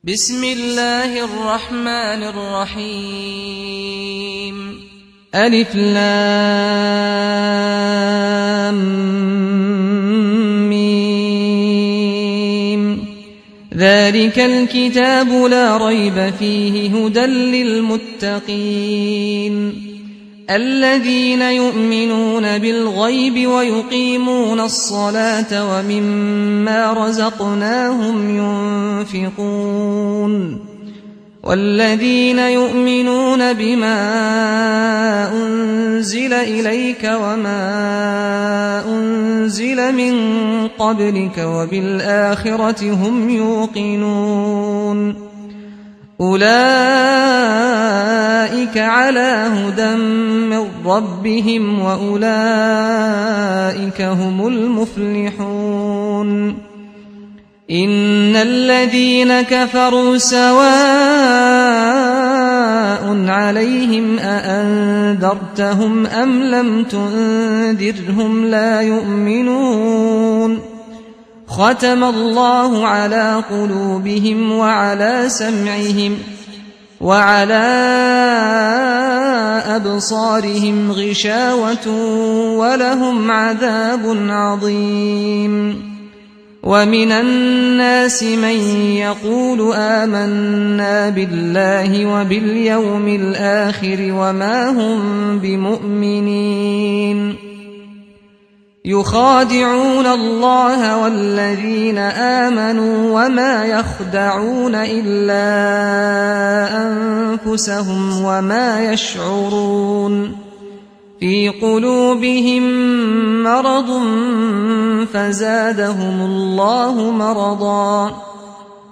بسم الله الرحمن الرحيم ألف لام ميم ذلك الكتاب لا ريب فيه هدى للمتقين الذين يؤمنون بالغيب ويقيمون الصلاة ومما رزقناهم ينفقون والذين يؤمنون بما أنزل إليك وما أنزل من قبلك وبالآخرة هم يوقنون أولئك على هدى من ربهم وأولئك هم المفلحون إن الذين كفروا سواء عليهم أأنذرتهم أم لم تنذرهم لا يؤمنون ختم الله على قلوبهم وعلى سمعهم وعلى أبصارهم غشاوة ولهم عذاب عظيم ومن الناس من يقول آمنا بالله وباليوم الآخر وما هم بمؤمنين يخادعون الله والذين آمنوا وما يخدعون إلا أنفسهم وما يشعرون في قلوبهم مرض فزادهم الله مرضا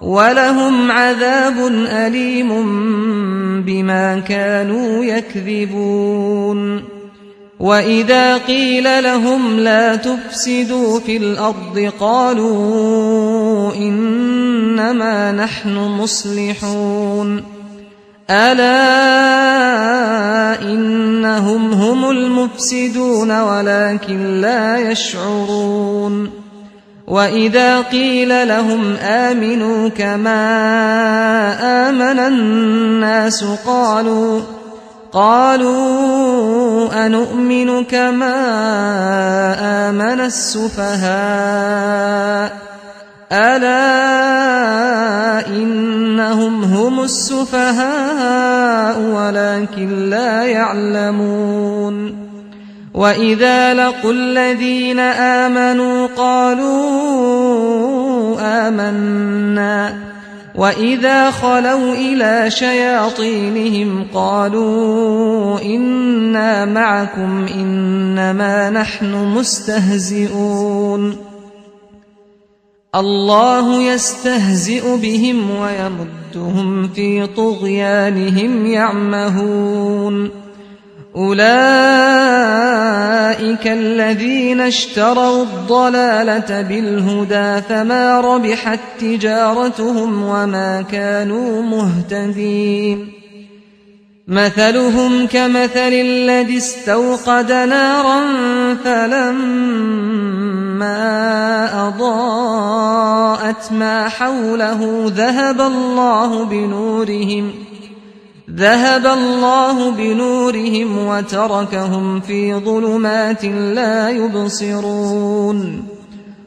ولهم عذاب أليم بما كانوا يكذبون وإذا قيل لهم لا تفسدوا في الأرض قالوا إنما نحن مصلحون ألا إنهم هم المفسدون ولكن لا يشعرون وإذا قيل لهم آمنوا كما آمن الناس قالوا أنؤمن كما آمن السفهاء ألا إنهم هم السفهاء ولكن لا يعلمون وإذا لقوا الذين آمنوا قالوا آمنا وإذا خلوا إلى شياطينهم قالوا إنا معكم إنما نحن مستهزئون الله يستهزئ بهم ويمدهم في طغيانهم يعمهون أولئك الذين اشتروا الضلالة بالهدى فما ربحت تجارتهم وما كانوا مهتدين مثلهم كمثل الذي استوقد نارا فلما أضاءت ما حوله ذهب الله بنورهم وتركهم في ظلمات لا يبصرون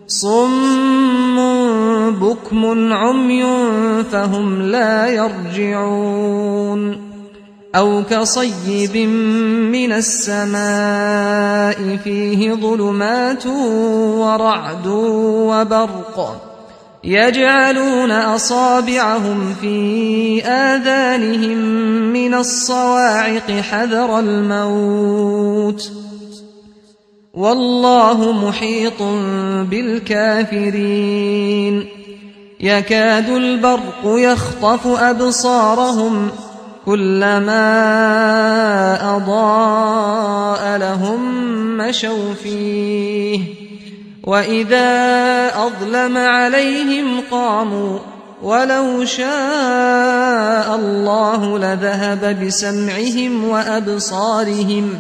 صم بكم عمي فهم لا يرجعون أو كصيب من السماء فيه ظلمات ورعد وبرق يجعلون أصابعهم في آذانهم من الصواعق حذر الموت والله محيط بالكافرين يكاد البرق يخطف أبصارهم كلما أضاء لهم مشوا فيه وإذا أظلم عليهم قاموا ولو شاء الله لذهب بسمعهم وأبصارهم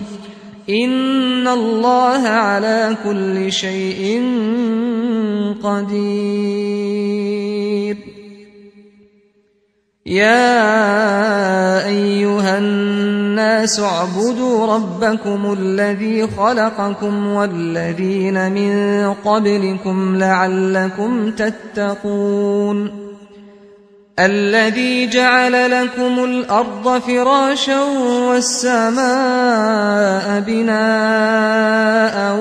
إن الله على كل شيء قدير. يا أيها الناس اعبدوا ربكم الذي خلقكم والذين من قبلكم لعلكم تتقون الذي جعل لكم الأرض فراشا والسماء بناء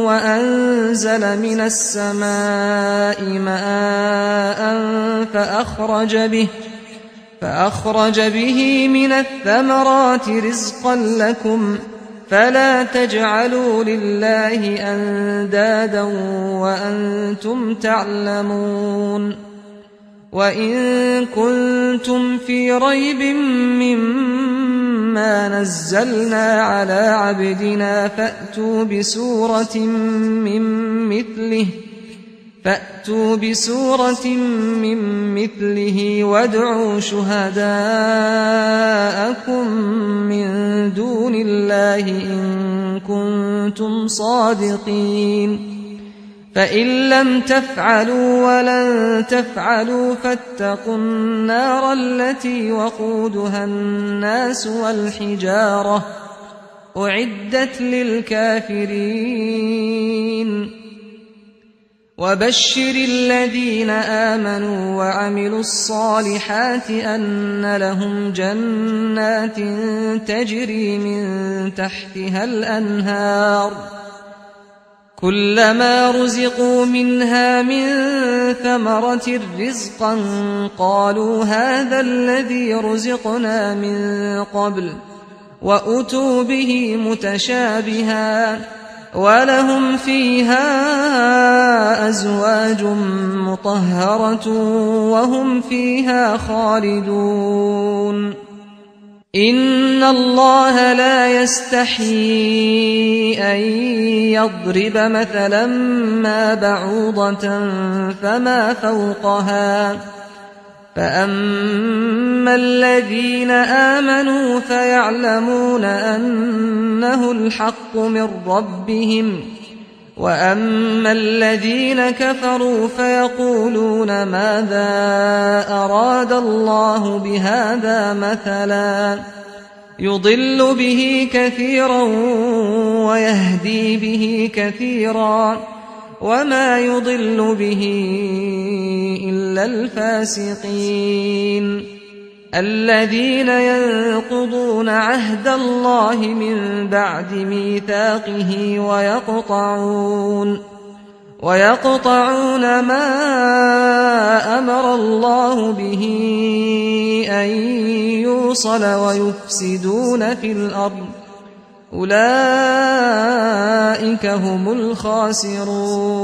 وأنزل من السماء ماء فأخرج به من الثمرات رزقا لكم فلا تجعلوا لله أندادا وأنتم تعلمون وإن كنتم في ريب مما نزلنا على عبدنا فأتوا بسورة من مثله وادعوا شهداءكم من دون الله إن كنتم صادقين فإن لم تفعلوا ولن تفعلوا فاتقوا النار التي وقودها الناس والحجارة أعدت للكافرين وبشر الذين آمنوا وعملوا الصالحات أن لهم جنات تجري من تحتها الأنهار كلما رزقوا منها من ثمرة رزقا قالوا هذا الذي رزقنا من قبل وأتوا به متشابها ولهم فيها أزواج مطهرة وهم فيها خالدون إن الله لا يستحيي أن يضرب مثلا ما بعوضة فما فوقها فأما الذين آمنوا فيعلمون أنه الحق من ربهم وأما الذين كفروا فيقولون ماذا أراد الله بهذا مثلا يضل به كثيرا ويهدي به كثيرا وما يضل به إلا الفاسقين الذين ينقضون عهد الله من بعد ميثاقه ويقطعون ما أمر الله به أن يوصل ويفسدون في الأرض أولئك هم الخاسرون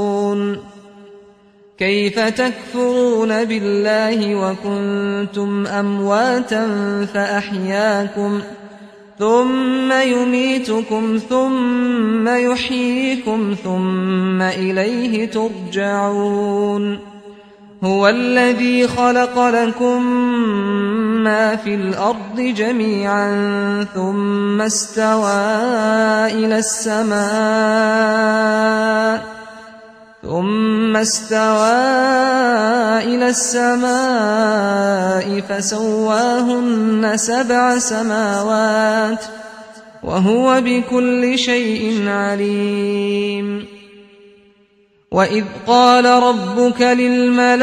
كيف تكفرون بالله وكنتم أمواتا فأحياكم ثم يميتكم ثم يحييكم ثم إليه ترجعون هو الذي خلق لكم ما في الأرض جميعا ثم استوى إلى السماء فسواهن 7 سماوات وهو بكل شيء عليم وإذ قال ربك للملائكة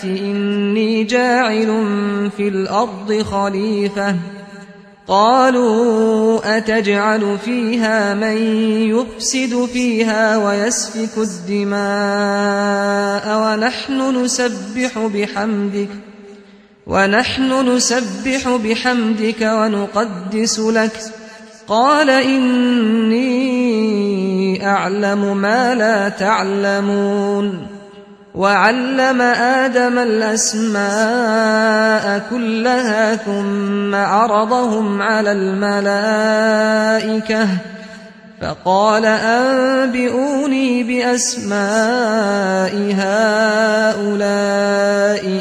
إني جاعل في الأرض خليفة قالوا أتجعل فيها من يفسد فيها ويسفك الدماء ونحن نسبح بحمدك ونقدس لك قال إني أعلم ما لا تعلمون وعلم آدم الأسماء كلها ثم عرضهم على الملائكة فقال أنبئوني بأسماء هؤلاء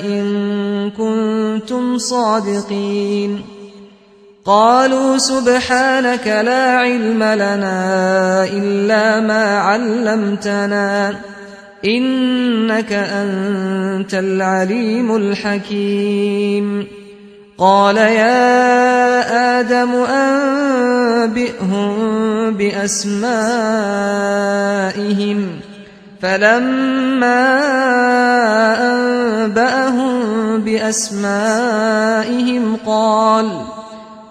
إن كنتم صادقين قالوا سبحانك لا علم لنا إلا ما علمتنا إنك أنت العليم الحكيم. قال يا آدم أنبئهم بأسمائهم. فلما أنبأهم بأسمائهم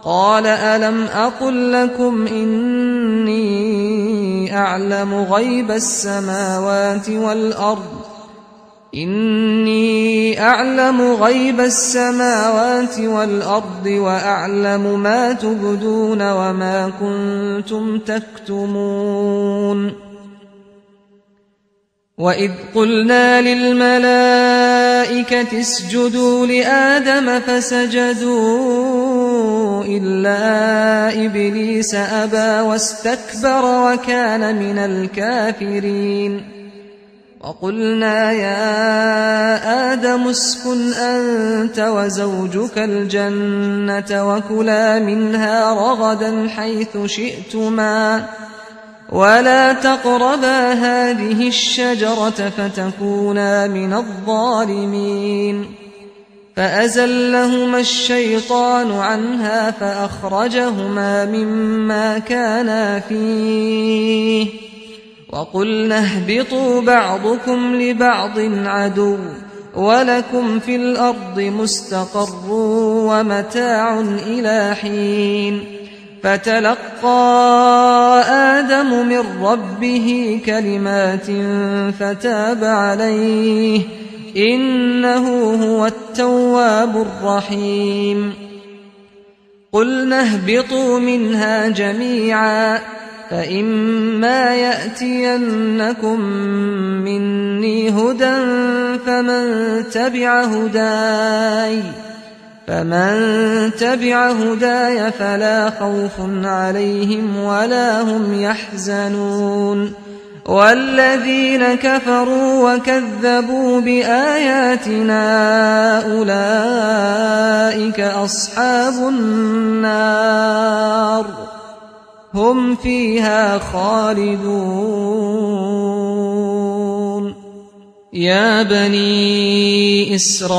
قال ألم أقل لكم إني أعلم غيب السماوات والأرض وأعلم ما تبدون وما كنتم تكتمون. وإذ قلنا للملائكة اسجدوا لآدم فسجدوا إلا إبليس أبى واستكبر وكان من الكافرين. وقلنا يا آدم اسكن أنت وزوجك الجنة وكلا منها رغدا حيث شئتما ولا تقربا هذه الشجرة فتكونا من الظالمين. فأزلهما الشيطان عنها فأخرجهما مما كانا فيه وقلنا اهبطوا بعضكم لبعض عدو ولكم في الأرض مستقر ومتاع إلى حين. فتلقى آدم من ربه كلمات فتاب عليه إنه هو التواب الرحيم. قلنا اهبطوا منها جميعا فإما يأتينكم مني هدى فمن تبع هداي فلا خوف عليهم ولا هم يحزنون. والذين كفروا وكذبوا بآياتنا أولئك أصحاب النار هم فيها خالدون. يا بني إسرائيل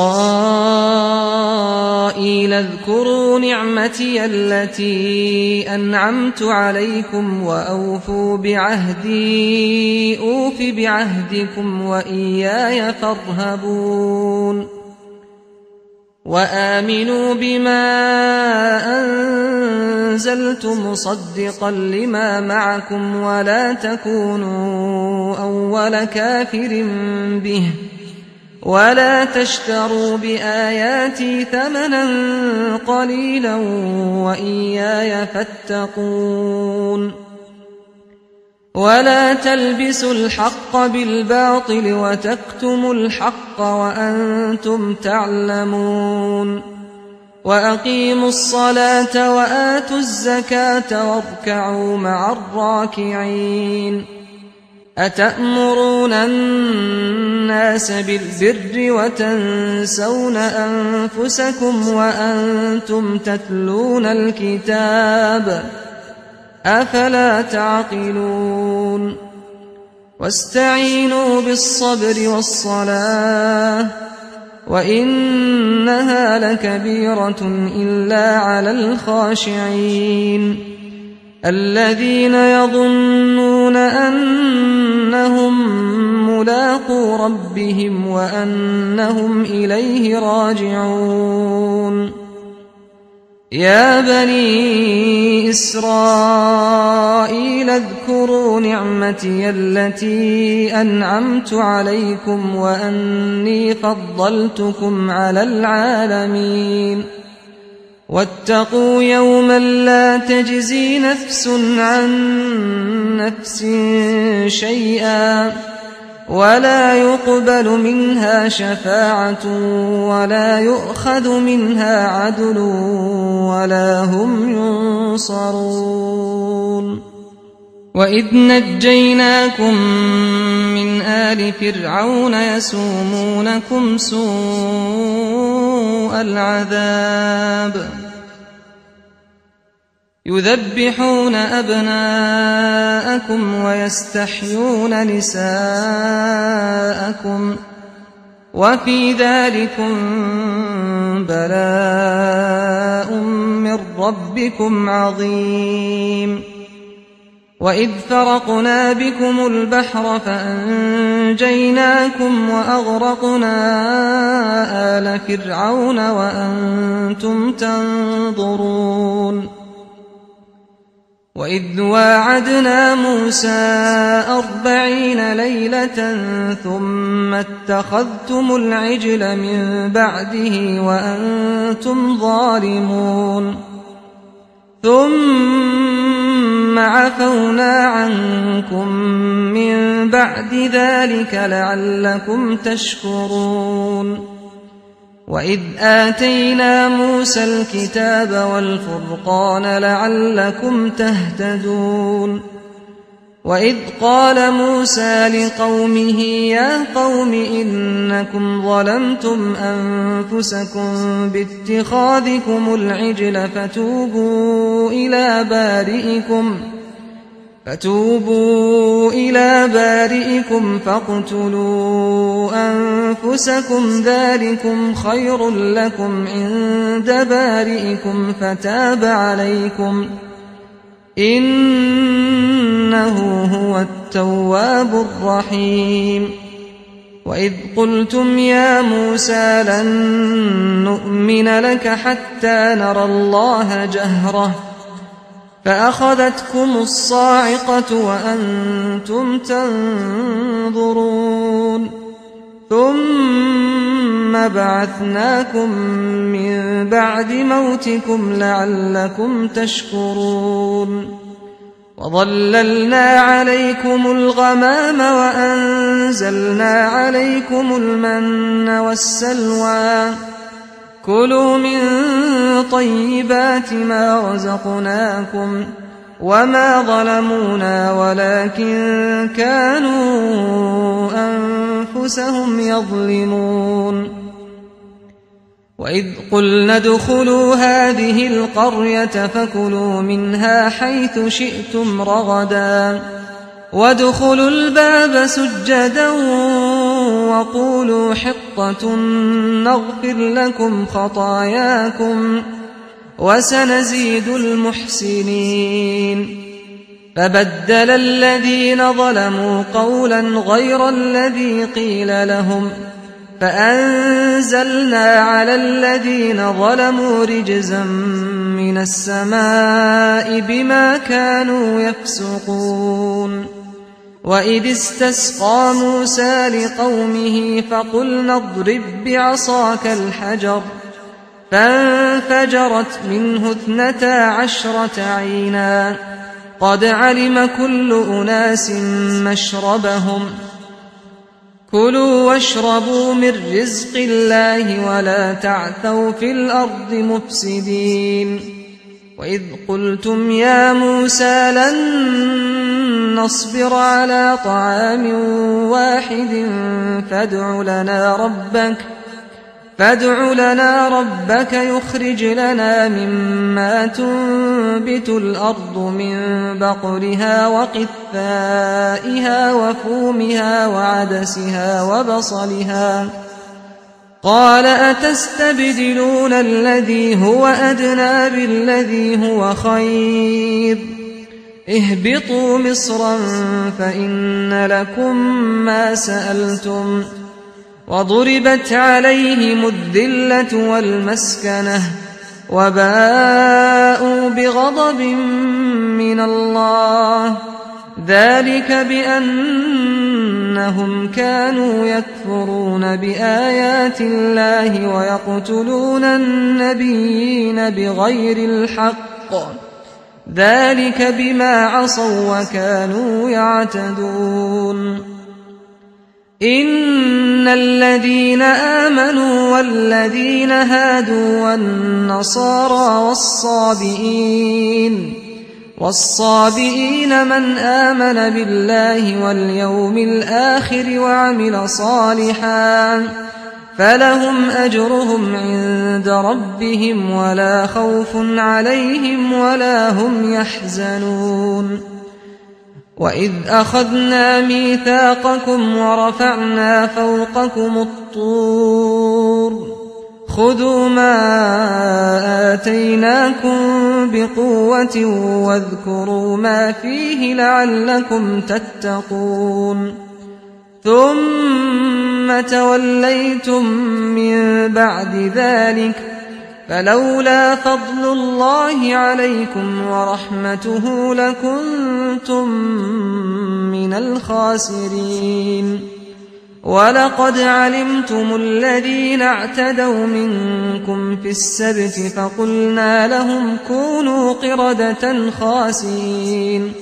اذكروا نعمتي التي أنعمت عليكم وأوفوا بعهدي أوف بعهدكم وإياي فارهبون. وآمنوا بما أنزلت مصدقا لما معكم ولا تكونوا أول كافر به ولا تشتروا بآياتي ثمنا قليلا وإياي فاتقون. ولا تلبسوا الحق بالباطل وتكتموا الحق وأنتم تعلمون. وأقيموا الصلاة وآتوا الزكاة واركعوا مع الراكعين. أتأمرون الناس بالبر وتنسون أنفسكم وأنتم تتلون الكتاب أفلا تعقلون. واستعينوا بالصبر والصلاة وإنها لكبيرة إلا على الخاشعين الذين يظنون أنهم ملاقو ربهم وأنهم إليه راجعون. يا بني إسرائيل اذكروا نعمتي التي أنعمت عليكم وأني فضلتكم على العالمين. واتقوا يوما لا تجزي نفس عن نفس شيئا ولا يقبل منها شفاعة ولا يؤخذ منها عدل ولا هم ينصرون. وإذ نجيناكم من آل فرعون يسومونكم سوء العذاب يذبحون أبناءكم ويستحيون نساءكم وفي ذلكم بلاء من ربكم عظيم وإذ فرقنا بكم البحر فأنجيناكم وأغرقنا آل فرعون وأنتم تنظرون وإذ واعدنا موسى 40 ليلة ثم اتخذتم العجل من بعده وأنتم ظالمون ثم عفونا عنكم من بعد ذلك لعلكم تشكرون وإذ آتينا موسى الكتاب والفرقان لعلكم تهتدون وإذ قال موسى لقومه يا قوم إنكم ظلمتم أنفسكم باتخاذكم العجل فتوبوا إلى بارئكم فاقتلوا أنفسكم ذلكم خير لكم عند بارئكم فتاب عليكم إنه هو التواب الرحيم وإذ قلتم يا موسى لن نؤمن لك حتى نرى الله جهرة فأخذتكم الصاعقة وأنتم تنظرون ثم بعثناكم من بعد موتكم لعلكم تشكرون وظللنا عليكم الغمام وأنزلنا عليكم المن والسلوى كلوا من طيبات ما رزقناكم وما ظلمونا ولكن كانوا أنفسهم يظلمون وإذ قلنا ادخلوا هذه القرية فكلوا منها حيث شئتم رغدا وادخلوا الباب سجدا وقولوا حطة نغفر لكم خطاياكم وسنزيد المحسنين فبدل الذين ظلموا قولا غير الذي قيل لهم فأنزلنا على الذين ظلموا رجزا من السماء بما كانوا يفسقون وإذ استسقى موسى لقومه فقلنا اضرب بعصاك الحجر فانفجرت منه 12 عينا قد علم كل أناس مشربهم كلوا واشربوا من رزق الله ولا تعثوا في الأرض مفسدين وإذ قلتم يا موسى لن نصبر على طعام واحد فادع لنا ربك يخرج لنا مما تنبت الأرض من بقلها وقثائها وفومها وعدسها وبصلها قال أتستبدلون الذي هو أدنى بالذي هو خير اهبطوا مصرا فإن لكم ما سألتم وضربت عليهم الذلة والمسكنة وباءوا بغضب من الله ذلك بأنهم كانوا يكفرون بآيات الله ويقتلون النبيين بغير الحق ذلك بما عصوا وكانوا يعتدون إن الذين آمنوا والذين هادوا والنصارى والصابئين من آمن بالله واليوم الآخر وعمل صالحا فلهم أجرهم عند ربهم ولا خوف عليهم ولا هم يحزنون وإذ أخذنا ميثاقكم ورفعنا فوقكم الطور خذوا ما آتيناكم بقوة واذكروا ما فيه لعلكم تتقون ثم توليتم من بعد ذلك فلولا فضل الله عليكم ورحمته لكنتم من الخاسرين ولقد علمتم الذين اعتدوا منكم في السبت فقلنا لهم كونوا قردة خاسئين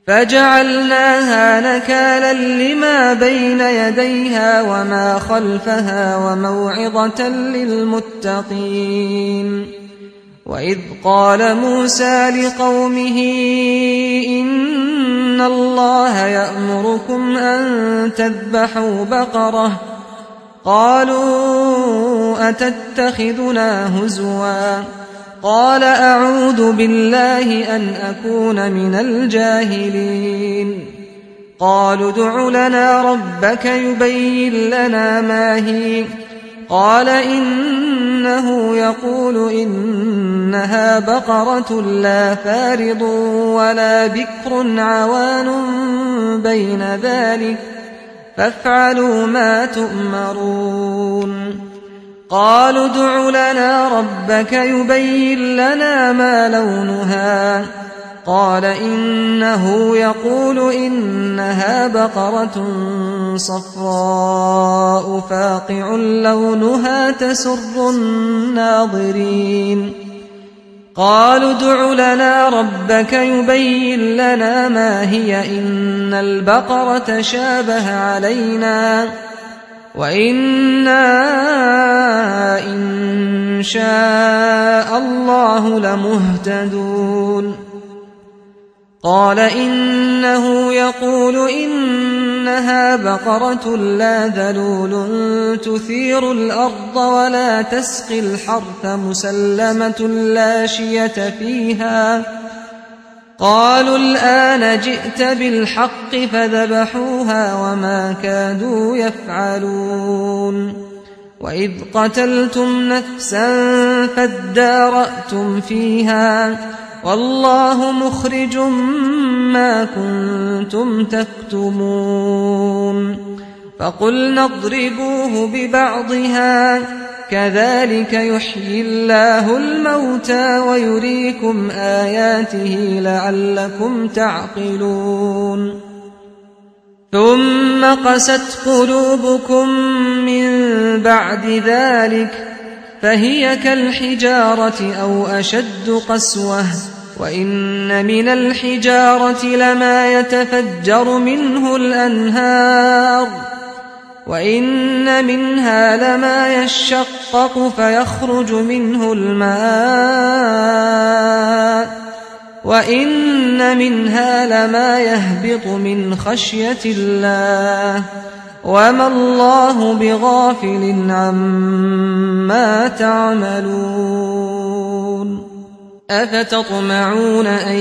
فجعلناها نكالا لما بين يديها وما خلفها وموعظة للمتقين وإذ قال موسى لقومه إن الله يأمركم أن تذبحوا بقرة قالوا أتتخذنا هزوا قال أعوذ بالله أن أكون من الجاهلين قالوا ادع لنا ربك يبين لنا ما هي قال إنه يقول إنها بقرة لا فارض ولا بكر عوان بين ذلك فافعلوا ما تؤمرون قالوا ادع لنا ربك يبين لنا ما لونها قال إنه يقول إنها بقرة صفراء فاقع لونها تسر الناظرين قالوا ادع لنا ربك يبين لنا ما هي إن البقرة شابه علينا وإنا إن شاء الله لمهتدون قال إنه يقول إنها بقرة لا ذلول تثير الأرض ولا تسقي الحرث مسلمة لا شية فيها قالوا الآن جئت بالحق فذبحوها وما كادوا يفعلون وإذ قتلتم نفسا فادارأتم فيها والله مخرج ما كنتم تكتمون فقلنا اضربوه ببعضها كذلك يحيي الله الموتى ويريكم آياته لعلكم تعقلون ثم قست قلوبكم من بعد ذلك فهي كالحجارة أو أشد قسوة وإن من الحجارة لما يتفجر منه الأنهار وإن منها لما يشقق فيخرج منه الماء وإن منها لما يهبط من خشية الله وما الله بغافل عما تعملون أفتطمعون أن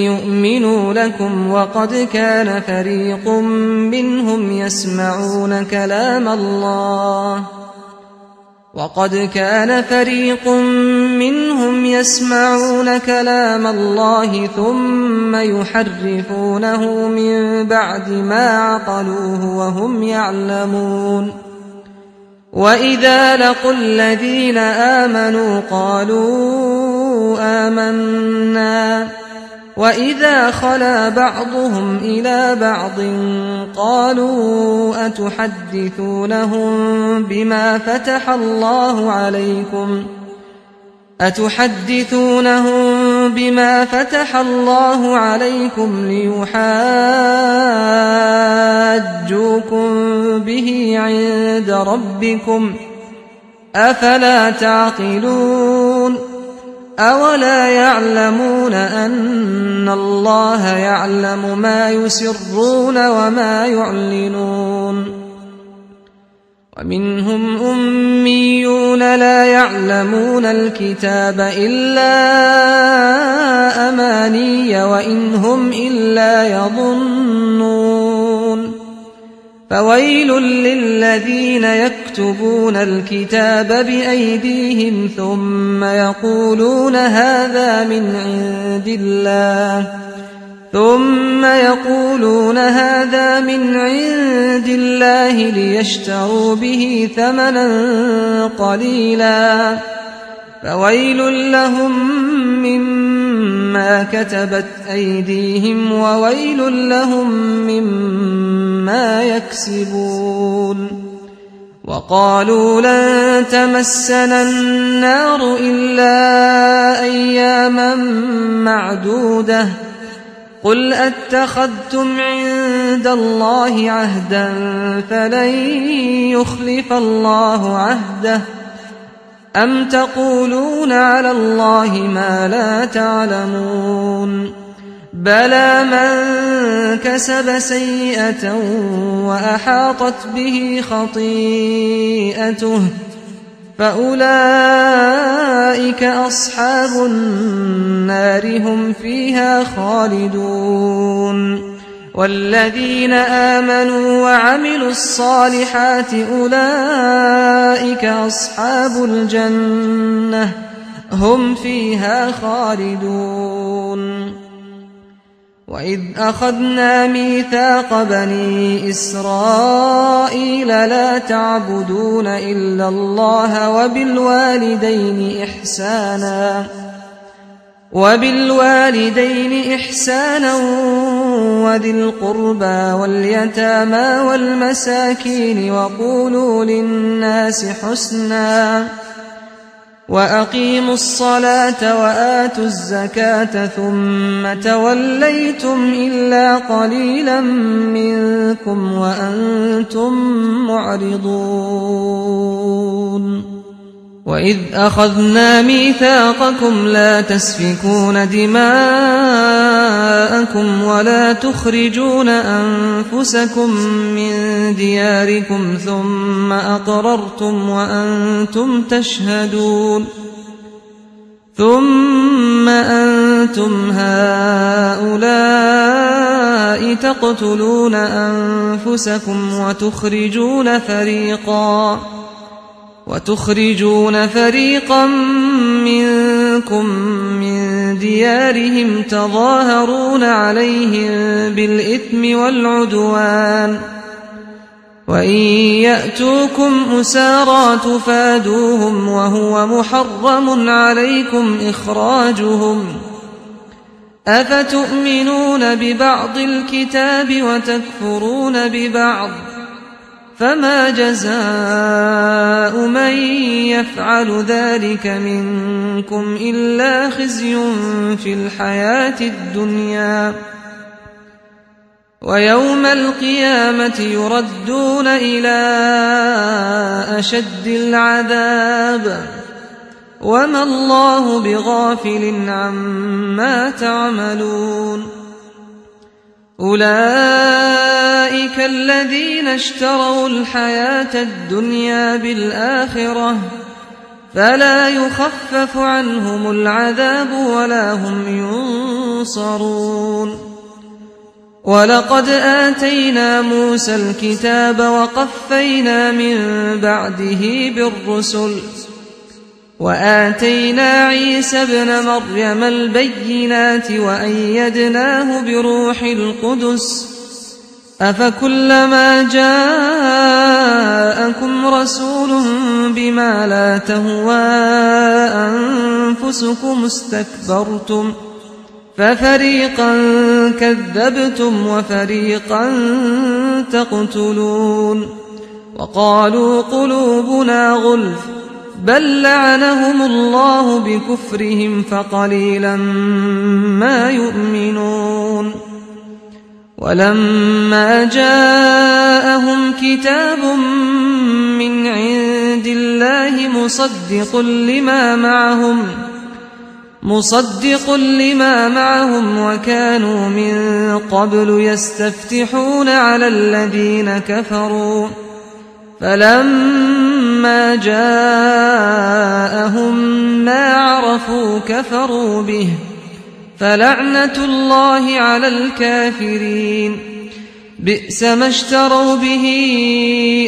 يؤمنوا لكم وقد كان فريق منهم يسمعون كلام الله ثم يحرفونه من بعد ما عقلوه وهم يعلمون وإذا لقوا الذين آمنوا قالوا آمنا وإذا خلا بعضهم إلى بعض قالوا أتحدثونهم بما فتح الله عليكم ليحاجوكم به عند ربكم أفلا تعقلون أولا يعلمون أن الله يعلم ما يسرون وما يعلنون ومنهم أميون لا يعلمون الكتاب إلا أماني وإن هم إلا يظنون فويل للذين يكتبون الكتاب بأيديهم ثم يقولون هذا من عند الله ليشتروا به ثمنا قليلا فويل لهم مما كتبت أيديهم وويل لهم مما يكسبون وقالوا لن تمسنا النار إلا أياما معدودة قل أتخذتم عند الله عهدا فلن يخلف الله عهده أم تقولون على الله ما لا تعلمون بلى من كسب سيئة وأحاطت به خطيئته فأولئك أصحاب النار هم فيها خالدون والذين آمنوا وعملوا الصالحات أولئك أصحاب الجنة هم فيها خالدون وإذ أخذنا ميثاق بني إسرائيل لا تعبدون إلا الله وبالوالدين إحسانا وذي القربى واليتامى والمساكين وقولوا للناس حسنا وأقيموا الصلاة وآتوا الزكاة ثم توليتم إلا قليلا منكم وأنتم معرضون وإذ أخذنا ميثاقكم لا تسفكون دماءكم ولا تخرجون أنفسكم من دياركم ثم أقررتم وأنتم تشهدون ثم أنتم هؤلاء تقتلون أنفسكم وتخرجون فريقا منكم من ديارهم تظاهرون عليهم بالإثم والعدوان وإن يأتوكم أسارى تفادوهم وهو محرم عليكم إخراجهم أفتؤمنون ببعض الكتاب وتكفرون ببعض فما جزاء من يفعل ذلك منكم إلا خزي في الحياة الدنيا ويوم القيامة يردون إلى أشد العذاب وما الله بغافل عما تعملون أولئك الذين اشتروا الحياة الدنيا بالآخرة فلا يخفف عنهم العذاب ولا هم ينصرون ولقد آتينا موسى الكتاب وقفينا من بعده بالرسل وآتينا عيسى ابن مريم البينات وأيدناه بروح القدس أفكلما جاءكم رسول بما لا تهوى أنفسكم استكبرتم ففريقا كذبتم وفريقا تقتلون وقالوا قلوبنا غلف بل لعنهم الله بكفرهم فقليلا ما يؤمنون ولما جاءهم كتاب من عند الله مصدق لما معهم وكانوا من قبل يستفتحون على الذين كفروا فلما جاءهم ما عرفوا كفروا به فلعنة الله على الكافرين. بئس ما اشتروا به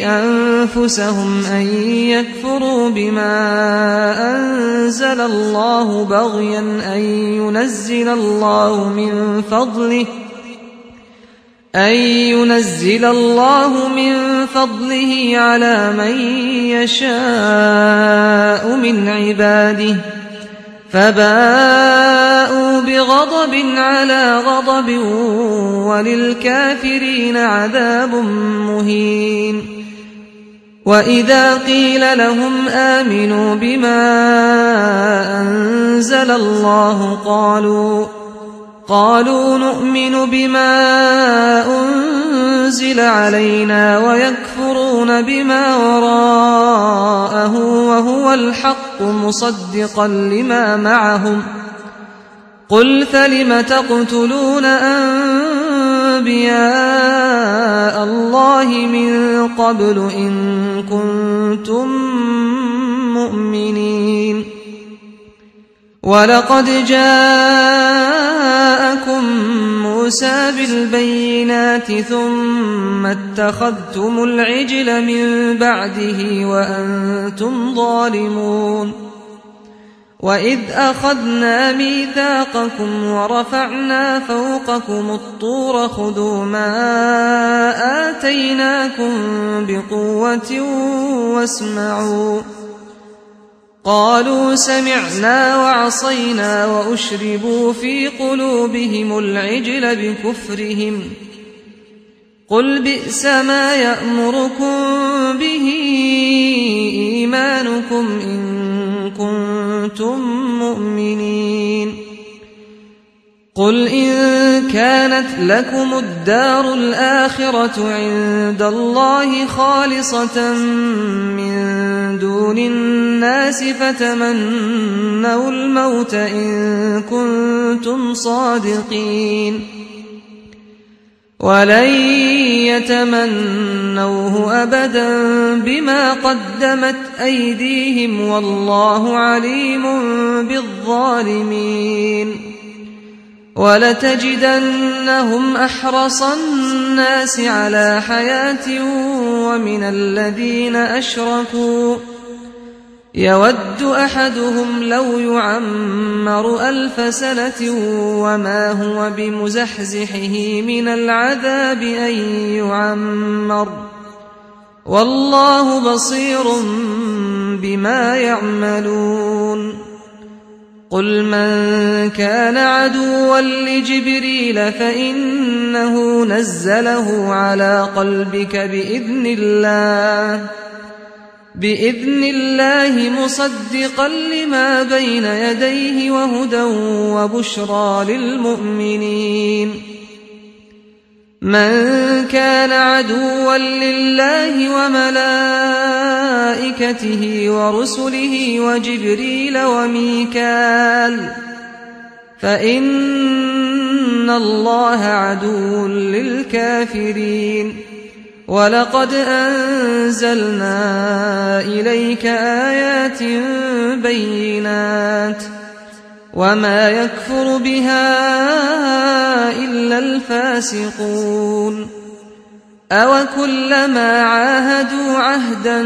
أنفسهم أن يكفروا بما أنزل الله بغيا أن ينزل الله من فضله على من يشاء من عباده فباءوا بغضب على غضب وللكافرين عذاب مهين. وإذا قيل لهم آمنوا بما أنزل الله قالوا نؤمن بما أنزل علينا ويكفرون بما وراءه وهو الحق مصدقا لما معهم. قل فلم تقتلون أنبياء الله من قبل إن كنتم مؤمنين. ولقد جاءكم موسى بالبينات ثم اتخذتم العجل من بعده وأنتم ظالمون. وإذ أخذنا ميثاقكم ورفعنا فوقكم الطور خذوا ما آتيناكم بقوة واسمعوا. قالوا سمعنا وعصينا وأشربوا في قلوبهم العجل بكفرهم. قل بئس ما يأمركم به إيمانكم إن كنتم مؤمنين. قل إن كانت لكم الدار الآخرة عند الله خالصة من دون الناس فتمنوا الموت إن كنتم صادقين. ولن يتمنوه أبدا بما قدمت أيديهم والله عليم بالظالمين. ولتجدنهم أحرص الناس على حياة ومن الذين أشركوا يود أحدهم لو يعمر 1000 سنة وما هو بمزحزحه من العذاب أن يعمر والله بصير بما يعملون. قل من كان عدوا لجبريل فإنه نزله على قلبك بإذن الله مصدقا لما بين يديه وهدى وبشرى للمؤمنين. من كان عدوا لله وملائكته ورسله وجبريل وميكال فإن الله عدو للكافرين. ولقد أنزلنا إليك آيات بينات وما يكفر بها إلا الفاسقون. أوكلما عاهدوا عهدا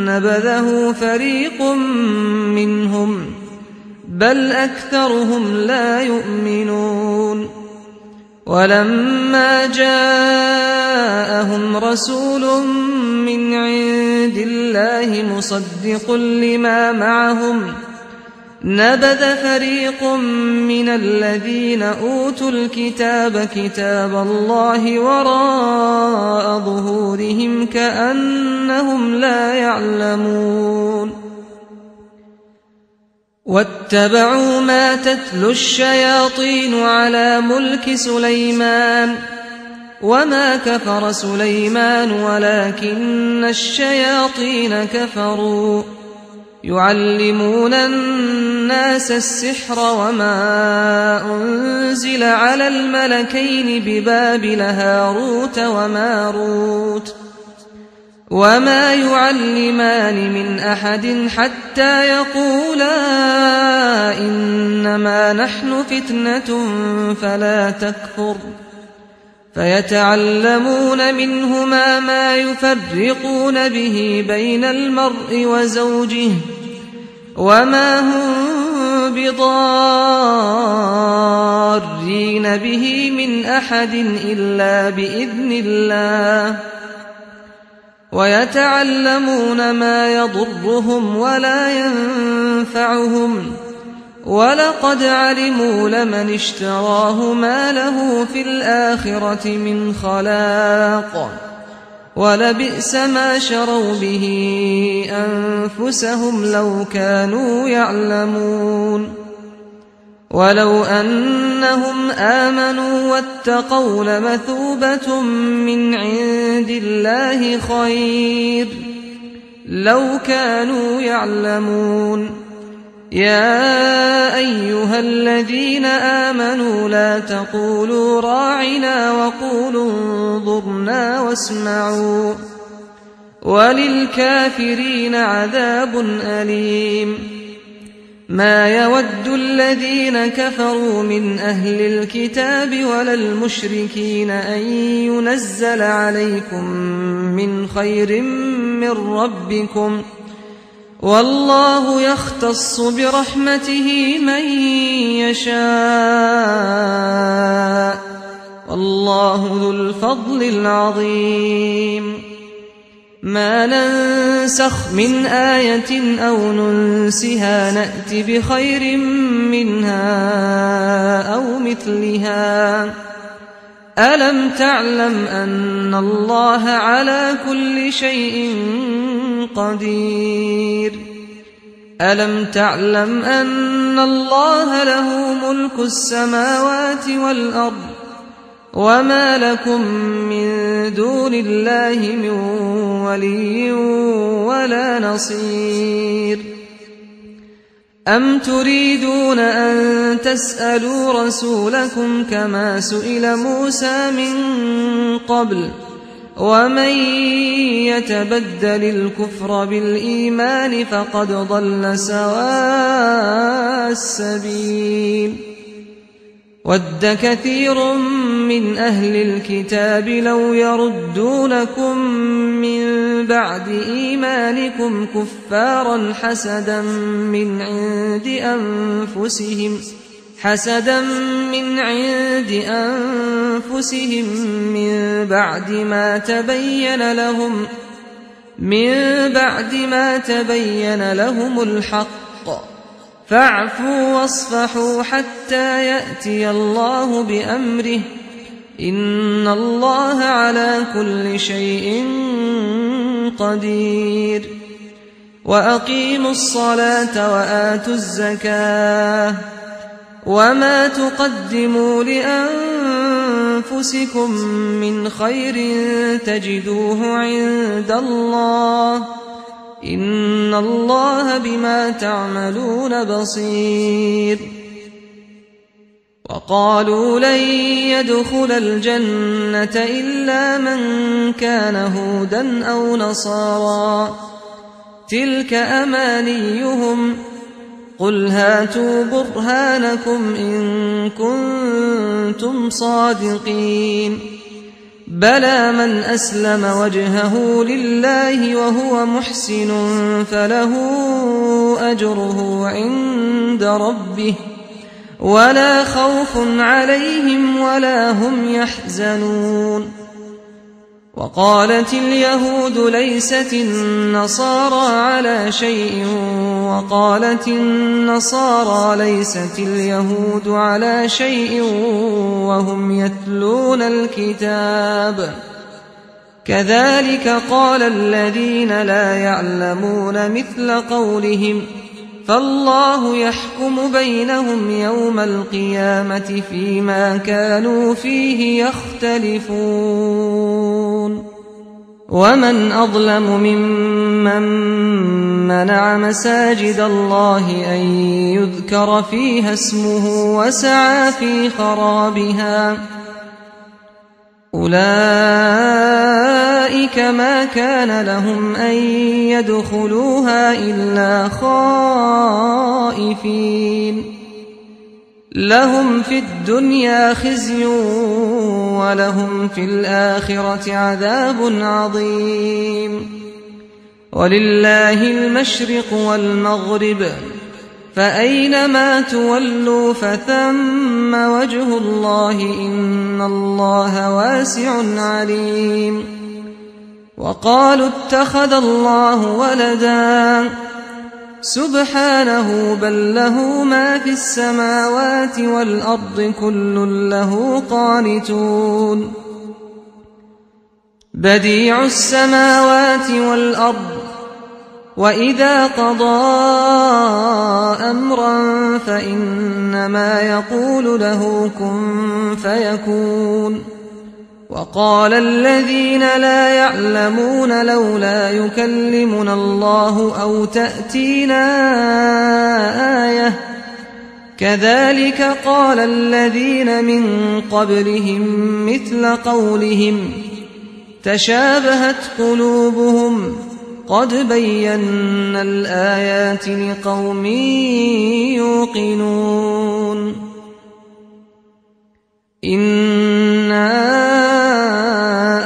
نبذه فريق منهم بل أكثرهم لا يؤمنون. ولما جاءهم رسول من عند الله مصدق لما معهم نبذ فريق من الذين أوتوا الكتاب كتاب الله وراء ظهورهم كأنهم لا يعلمون. واتبعوا ما تتلو الشياطين على ملك سليمان وما كفر سليمان ولكن الشياطين كفروا يعلمون الناس السحر وما أنزل على الملكين ببابل هاروت وماروت وما يعلمان من أحد حتى يقولا إنما نحن فتنة فلا تكفر فيتعلمون منهما ما يفرقون به بين المرء وزوجه وما هم بضارين به من أحد إلا بإذن الله ويتعلمون ما يضرهم ولا ينفعهم ولقد علموا لمن اشتراه ما له في الآخرة من خلاق ولبئس ما شروا به أنفسهم لو كانوا يعلمون ولو أنهم آمنوا واتقوا لمثوبة من عند الله خير لو كانوا يعلمون يا أيها الذين آمنوا لا تقولوا راعنا وقولوا انظرنا واسمعوا وللكافرين عذاب أليم ما يود الذين كفروا من أهل الكتاب ولا المشركين أن ينزل عليكم من خير من ربكم والله يختص برحمته من يشاء والله ذو الفضل العظيم ما ننسخ من آية أو ننسها نأت بخير منها أو مثلها ألم تعلم أن الله على كل شيء قدير ألم تعلم أن الله له ملك السماوات والأرض وما لكم من دون الله من ولي ولا نصير أم تريدون أن تسألوا رسولكم كما سئل موسى من قبل ومن يتبدل الكفر بالإيمان فقد ضل سواء السبيل ود كثير من أهل الكتاب لو يردونكم من بعد إيمانكم كفارا حسدا من عند أنفسهم من بعد ما تبين لهم الحق فاعفوا واصفحوا حتى يأتي الله بأمره إن الله على كل شيء قدير وأقيموا الصلاة وآتوا الزكاة وما تقدموا لأنفسكم من خير تجدوه عند الله إن الله بما تعملون بصير وقالوا لن يدخل الجنة إلا من كان هودا أو نصارى تلك أمانيهم قل هاتوا برهانكم إن كنتم صادقين بلى من أسلم وجهه لله وهو محسن فله أجره عند ربه ولا خوف عليهم ولا هم يحزنون وقالت اليهود ليست النصارى على شيء وقالت النصارى ليست اليهود على شيء وهم يتلون الكتاب كذلك قال الذين لا يعلمون مثل قولهم فالله يحكم بينهم يوم القيامة فيما كانوا فيه يختلفون ومن أظلم ممن منع مساجد الله أن يذكر فيها اسمه وسعى في خرابها أولئك أولئك ما كان لهم أن يدخلوها إلا خائفين لهم في الدنيا خزي ولهم في الآخرة عذاب عظيم ولله المشرق والمغرب فأينما تولوا فثم وجه الله إن الله واسع عليم وقالوا اتخذ الله ولدا سبحانه بل له ما في السماوات والأرض كل له قانتون بديع السماوات والأرض وإذا قضى أمرا فإنما يقول له كن فيكون وقال الذين لا يعلمون لولا يكلمنا الله أو تأتينا آية كذلك قال الذين من قبلهم مثل قولهم تشابهت قلوبهم قد بينا الآيات لقوم يوقنون إنا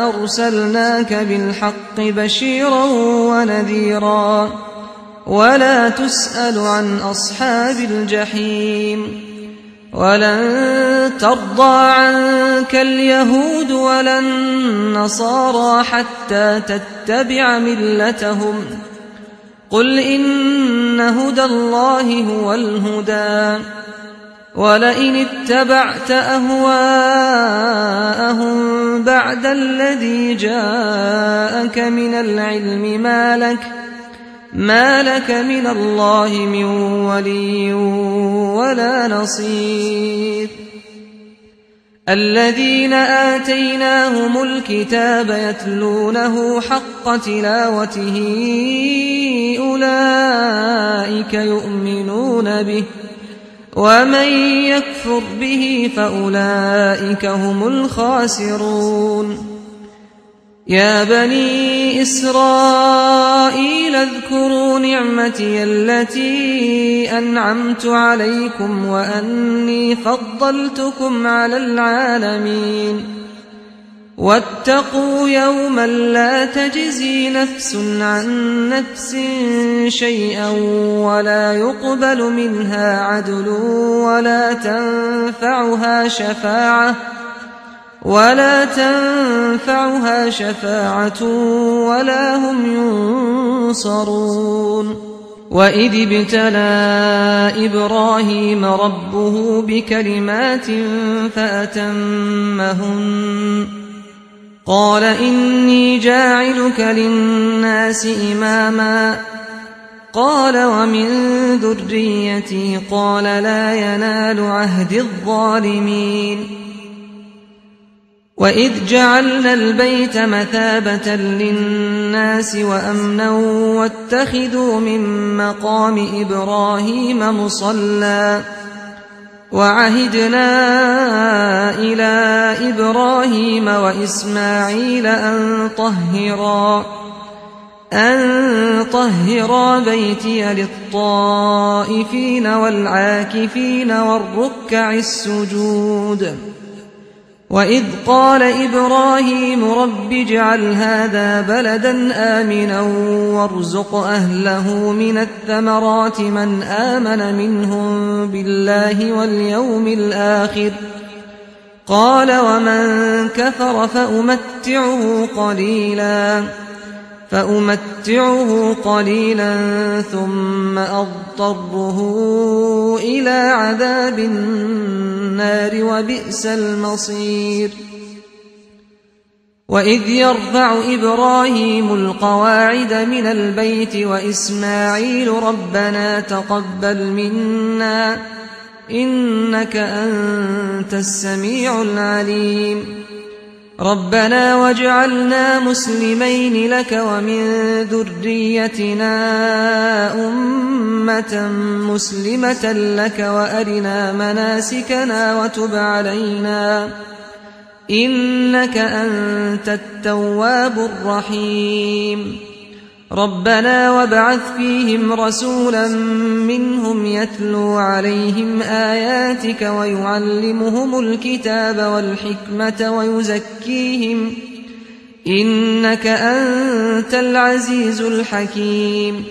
أرسلناك بالحق بشيرا ونذيرا ولا تسأل عن أصحاب الجحيم ولن ترضى عنك اليهود ولا النصارى حتى تتبع ملتهم قل إن هدى الله هو الهدى ولئن اتبعت أهواءهم بعد الذي جاءك من العلم ما لك من الله من ولي ولا نصير الذين آتيناهم الكتاب يتلونه حق تلاوته أولئك يؤمنون به ومن يكفر به فأولئك هم الخاسرون يا بني إسرائيل اذكروا نعمتي التي أنعمت عليكم وأني فضلتكم على العالمين واتقوا يوما لا تجزي نفس عن نفس شيئا ولا يقبل منها عدل ولا تنفعها شفاعة ولا هم ينصرون وإذ ابتلى إبراهيم ربه بكلمات فأتمهن قال إني جاعلك للناس إماما قال ومن ذريتي قال لا ينال عهد الظالمين وإذ جعلنا البيت مثابة للناس وأمنا واتخذوا من مقام إبراهيم مصلى وعهدنا إلى إبراهيم وإسماعيل أن طهرا بيتي للطائفين والعاكفين والركع السجود وإذ قال إبراهيم رب اجعل هذا بلدا آمنا وارزق أهله من الثمرات من آمن منهم بالله واليوم الآخر قال ومن كفر فأمتعه قليلا ثم أضطره إلى عذاب النار وبئس المصير وإذ يرفع إبراهيم القواعد من البيت وإسماعيل ربنا تقبل منا إنك أنت السميع العليم ربنا واجعلنا مسلمين لك ومن ذريتنا أمة مسلمة لك وأرنا مناسكنا إنك أنت التواب الرحيم ربنا وابعث فيهم رسولا منهم يتلو عليهم آياتك ويعلمهم الكتاب والحكمة ويزكيهم إنك أنت العزيز الحكيم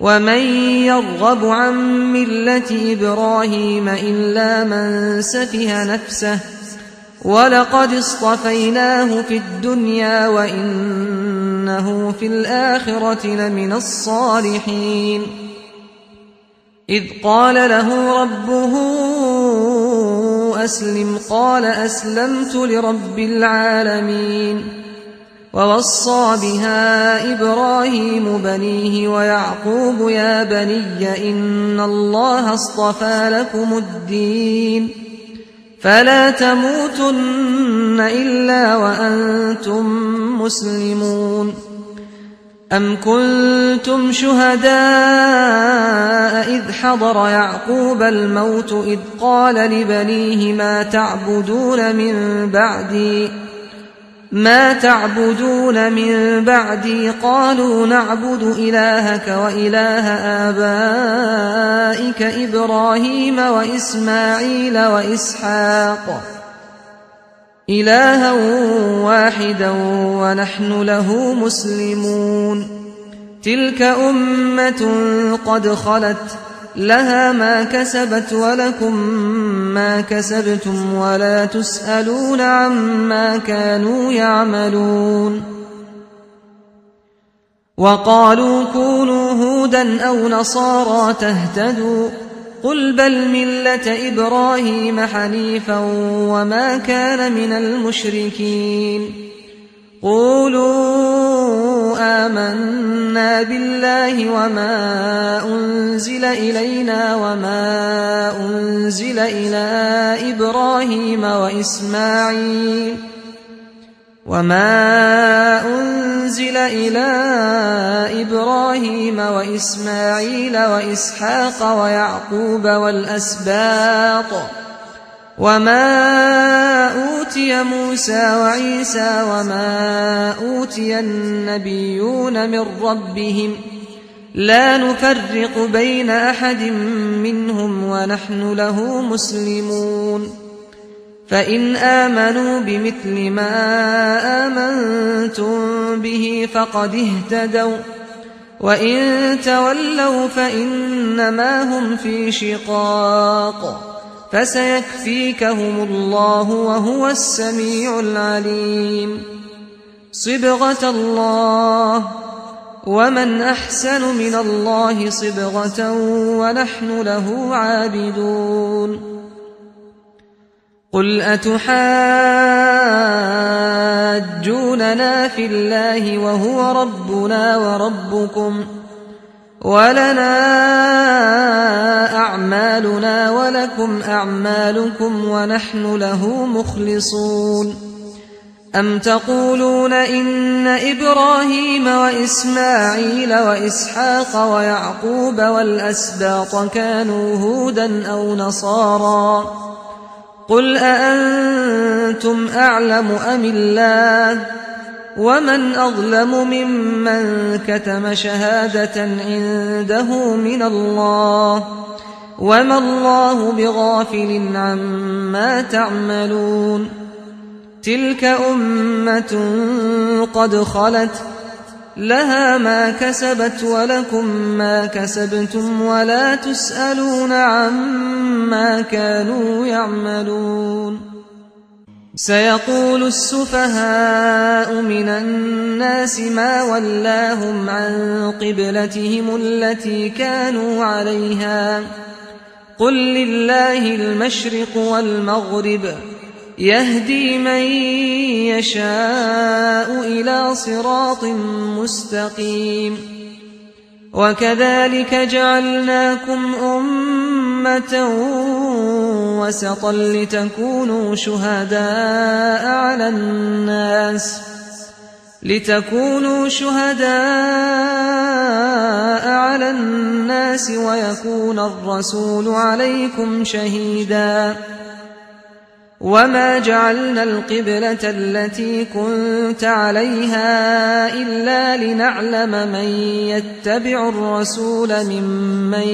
ومن يرغب عن ملة إبراهيم إلا من سفه نفسه ولقد اصطفيناه في الدنيا وإنه في الآخرة لمن الصالحين إذ قال له ربه أسلم قال أسلمت لرب العالمين ووصى بها إبراهيم بنيه ويعقوب يا بني إن الله اصطفى لكم الدين فلا تموتن إلا وأنتم مسلمون أم كنتم شهداء إذ حضر يعقوب الموت إذ قال لبنيه ما تعبدون من بعدي قالوا نعبد إلهك وإله آبائك إبراهيم وإسماعيل وإسحاق إلها واحدا ونحن له مسلمون تلك أمة قد خلت لها ما كسبت ولكم ما كسبتم ولا تسألون عما كانوا يعملون وقالوا كونوا هودا أو نصارى تهتدوا قل بل ملة إبراهيم حنيفا وما كان من المشركين قولوا آمنا بالله وما أنزل إلينا وما أنزل إلى إبراهيم وإسماعيل وإسحاق ويعقوب والأسباط وما أوتي موسى وعيسى وما أوتي النبيون من ربهم لا نفرق بين أحد منهم ونحن له مسلمون فإن آمنوا بمثل ما آمنتم به فقد اهتدوا وإن تولوا فإنما هم في شقاق فسيكفيكهم الله وهو السميع العليم صبغة الله ومن أحسن من الله صبغة ونحن له عابدون قل أتحاجوننا في الله وهو ربنا وربكم ولنا أعمالنا ولكم أعمالكم ونحن له مخلصون أم تقولون إن إبراهيم وإسماعيل وإسحاق ويعقوب والأسباط كانوا هودا أو نصارى قل أأنتم أعلم أم الله ومن أظلم ممن كتم شهادة عنده من الله وما الله بغافل عما تعملون تلك أمة قد خلت لها ما كسبت ولكم ما كسبتم ولا تسألون عما كانوا يعملون سيقول السفهاء من الناس ما ولاهم عن قبلتهم التي كانوا عليها قل لله المشرق والمغرب يهدي من يشاء إلى صراط مستقيم وكذلك جعلناكم أمة وسطا لتكونوا شهداء على الناس ويكون الرسول عليكم شهيدا وما جعلنا القبلة التي كنت عليها إلا لنعلم من يتبع الرسول ممن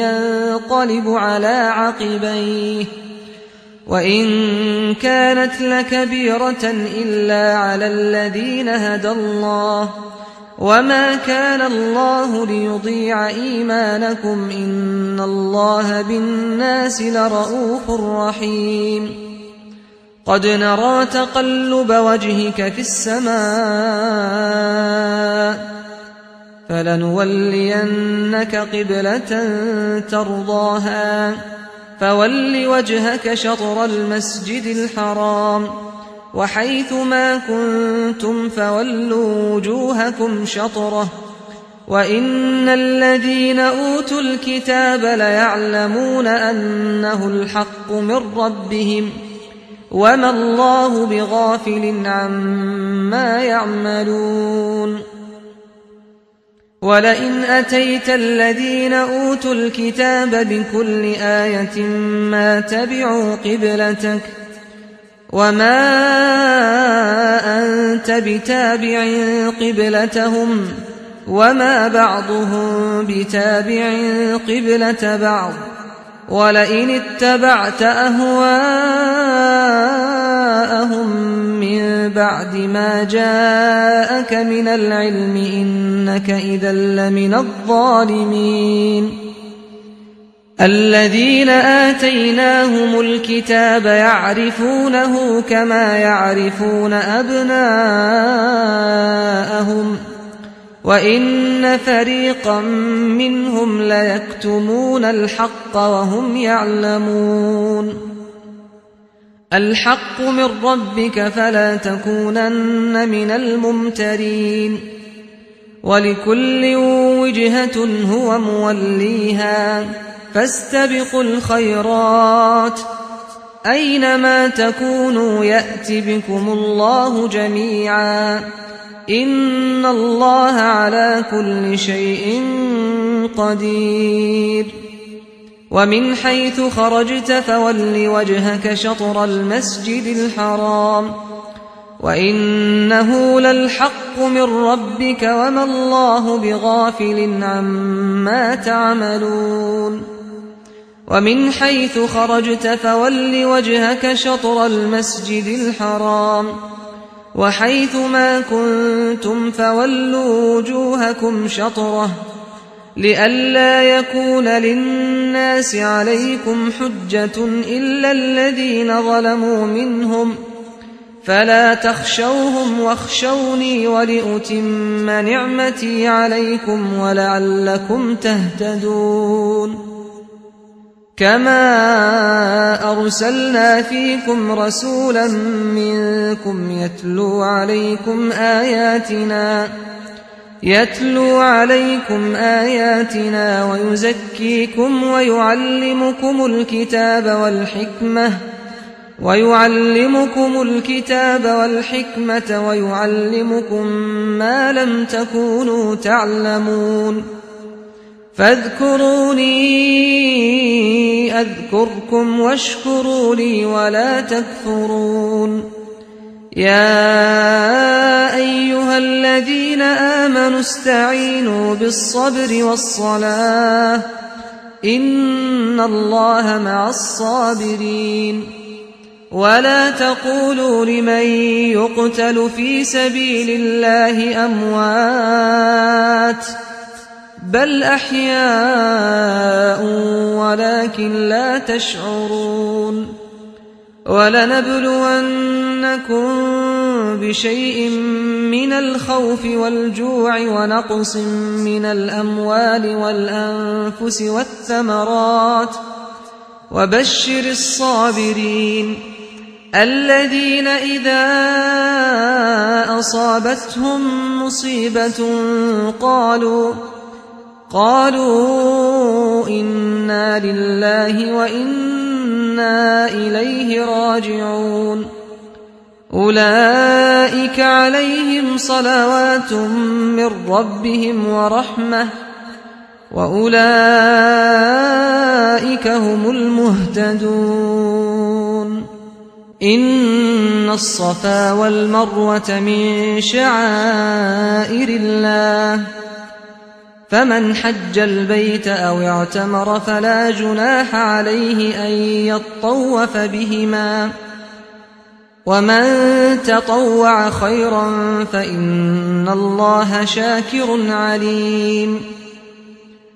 ينقلب على عقبيه وإن كانت لكبيرة إلا على الذين هدى الله وما كان الله ليضيع إيمانكم إن الله بالناس لرءوف رحيم قد نرى تقلب وجهك في السماء فلنولينك قبلة ترضاها فول وجهك شطر المسجد الحرام وحيث ما كنتم فولوا وجوهكم شطره وإن الذين أوتوا الكتاب ليعلمون أنه الحق من ربهم وما الله بغافل عما يعملون ولئن أتيت الذين أوتوا الكتاب بكل آية ما تبعوا قبلتك وما أنت بتابع قبلتهم وما بعضهم بتابع قبلة بعض ولئن اتبعت أهواءهم من بعد ما جاءك من العلم إنك إذا لمن الظالمين الذين آتيناهم الكتاب يعرفونه كما يعرفون أبناءهم وإن فريقا منهم ليكتمون الحق وهم يعلمون الحق من ربك فلا تكونن من الممترين ولكل وجهة هو موليها فاستبقوا الخيرات أينما تكونوا يأت بكم الله جميعا إن الله على كل شيء قدير ومن حيث خرجت فول وجهك شطر المسجد الحرام وإنه للحق من ربك وما الله بغافل عما تعملون ومن حيث خرجت فول وجهك شطر المسجد الحرام وحيث ما كنتم فولوا وجوهكم شطره لئلا يكون للناس عليكم حجة إلا الذين ظلموا منهم فلا تخشوهم واخشوني ولأتم نعمتي عليكم ولعلكم تهتدون كما أرسلنا فيكم رسولا منكم يتلو عليكم آياتنا ويزكيكم ويعلمكم الكتاب والحكمة ويعلمكم ما لم تكونوا تعلمون فاذكروني أذكركم واشكروا لي ولا تكفرون يا أيها الذين آمنوا استعينوا بالصبر والصلاة إن الله مع الصابرين ولا تقولوا لمن يقتل في سبيل الله أموات بل أحياء ولكن لا تشعرون ولنبلونكم بشيء من الخوف والجوع ونقص من الأموال والأنفس والثمرات وبشر الصابرين الذين إذا أصابتهم مصيبة قالوا إنا لله وإنا إليه راجعون أولئك عليهم صلوات من ربهم ورحمة وأولئك هم المهتدون إن الصفا والمروة من شعائر الله فمن حج البيت أو اعتمر فلا جناح عليه أن يطوف بهما ومن تطوع خيرا فإن الله شاكر عليم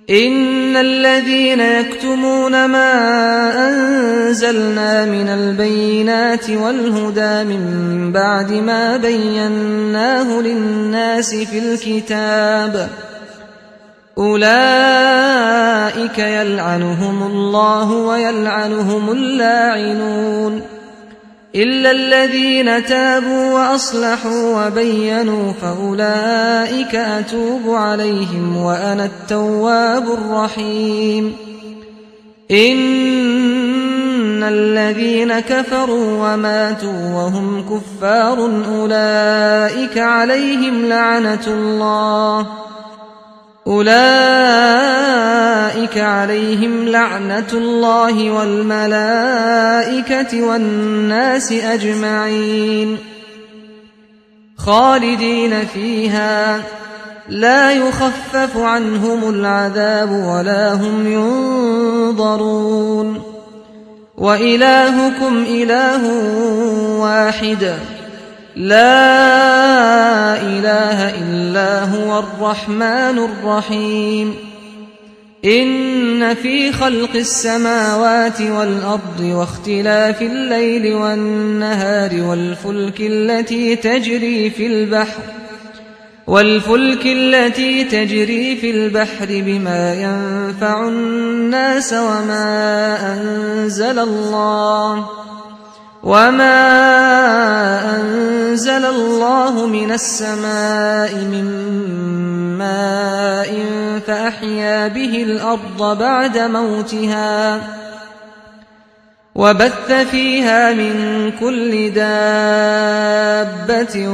إن الذين يكتمون ما أنزلنا من البينات والهدى من بعد ما بيناه للناس في الكتاب أولئك يلعنهم الله ويلعنهم اللاعنون إلا الذين تابوا وأصلحوا وبينوا فأولئك أتوب عليهم وأنا التواب الرحيم إن الذين كفروا وماتوا وهم كفار أولئك عليهم لعنة الله والملائكة والناس أجمعين خالدين فيها لا يخفف عنهم العذاب ولا هم ينظرون وإلهكم إله واحد لا إله إلا هو الرحمن الرحيم إن في خلق السماوات والأرض واختلاف الليل والنهار والفلك التي تجري في البحر بما ينفع الناس وما أنزل الله من السماء من ماء فأحيا به الأرض بعد موتها وبث فيها من كل دابة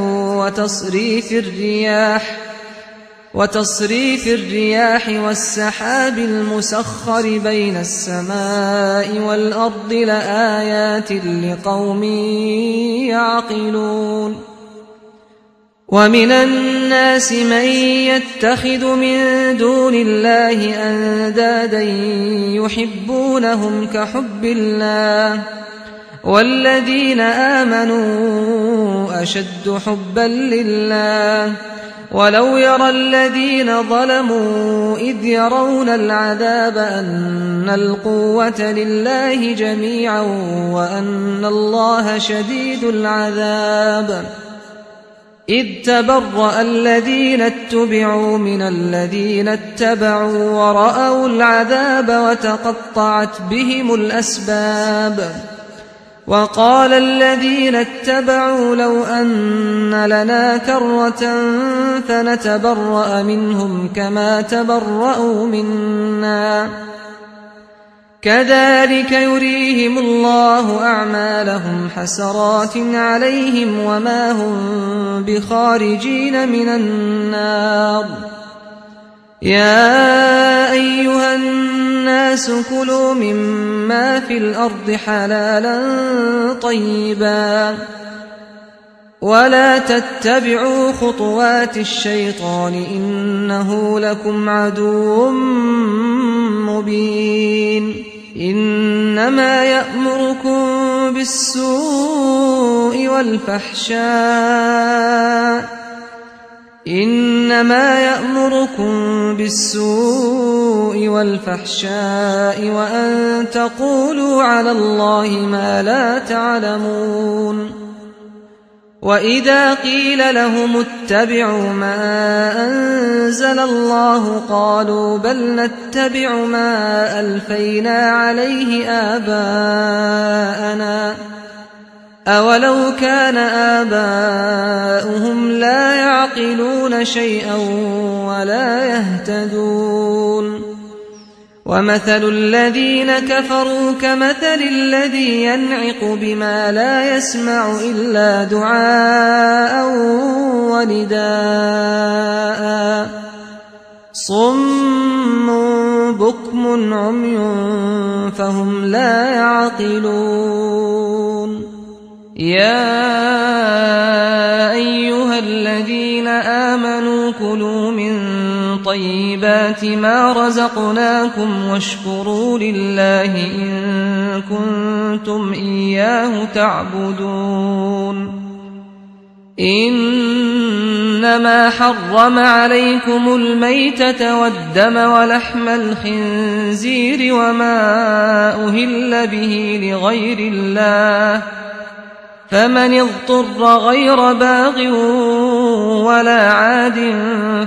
وتصريف الرياح والسحاب المسخر بين السماء والأرض لآيات لقوم يعقلون ومن الناس من يتخذ من دون الله أندادا يحبونهم كحب الله والذين آمنوا أشد حبا لله ولو يرى الذين ظلموا إذ يرون العذاب أن القوة لله جميعا وأن الله شديد العذاب إذ تبرأ الذين اتبعوا من الذين اتبعوا ورأوا العذاب وتقطعت بهم الأسباب وقال الذين اتبعوا لو أن لنا كرة فنتبرأ منهم كما تبرأوا منا كذلك يريهم الله أعمالهم حسرات عليهم وما هم بخارجين من النار يا أيها الناس كلوا مما في الأرض حلالا طيبا ولا تتبعوا خطوات الشيطان إنه لكم عدو مبين إنما يأمركم بالسوء والفحشاء وأن تقولوا على الله ما لا تعلمون وإذا قيل لهم اتبعوا ما أنزل الله قالوا بل نتبع ما ألفينا عليه آباءنا أولو كان آباؤهم لا يعقلون شيئا ولا يهتدون ومثل الذين كفروا كمثل الذي ينعق بما لا يسمع إلا دعاء ونداء صم بكم عمي فهم لا يعقلون يا أيها الذين آمنوا كلوا من طيبات ما رزقناكم واشكروا لله إن كنتم إياه تعبدون إنما حرم عليكم الميتة والدم ولحم الخنزير وما أهل به لغير الله فمن اضطر غير باغ ولا عاد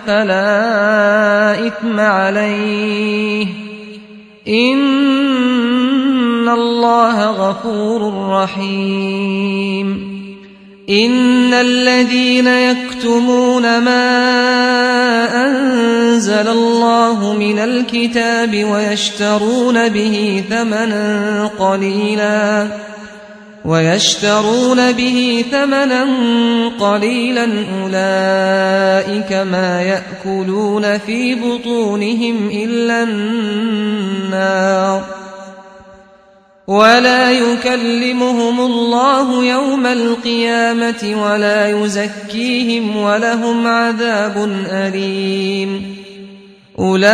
فلا إثم عليه إن الله غفور رحيم إن الذين يكتمون ما أنزل الله من الكتاب ويشترون به ثمنا قليلا أولئك ما يأكلون في بطونهم إلا النار ولا يكلمهم الله يوم القيامة ولا يزكيهم ولهم عذاب أليم أولئك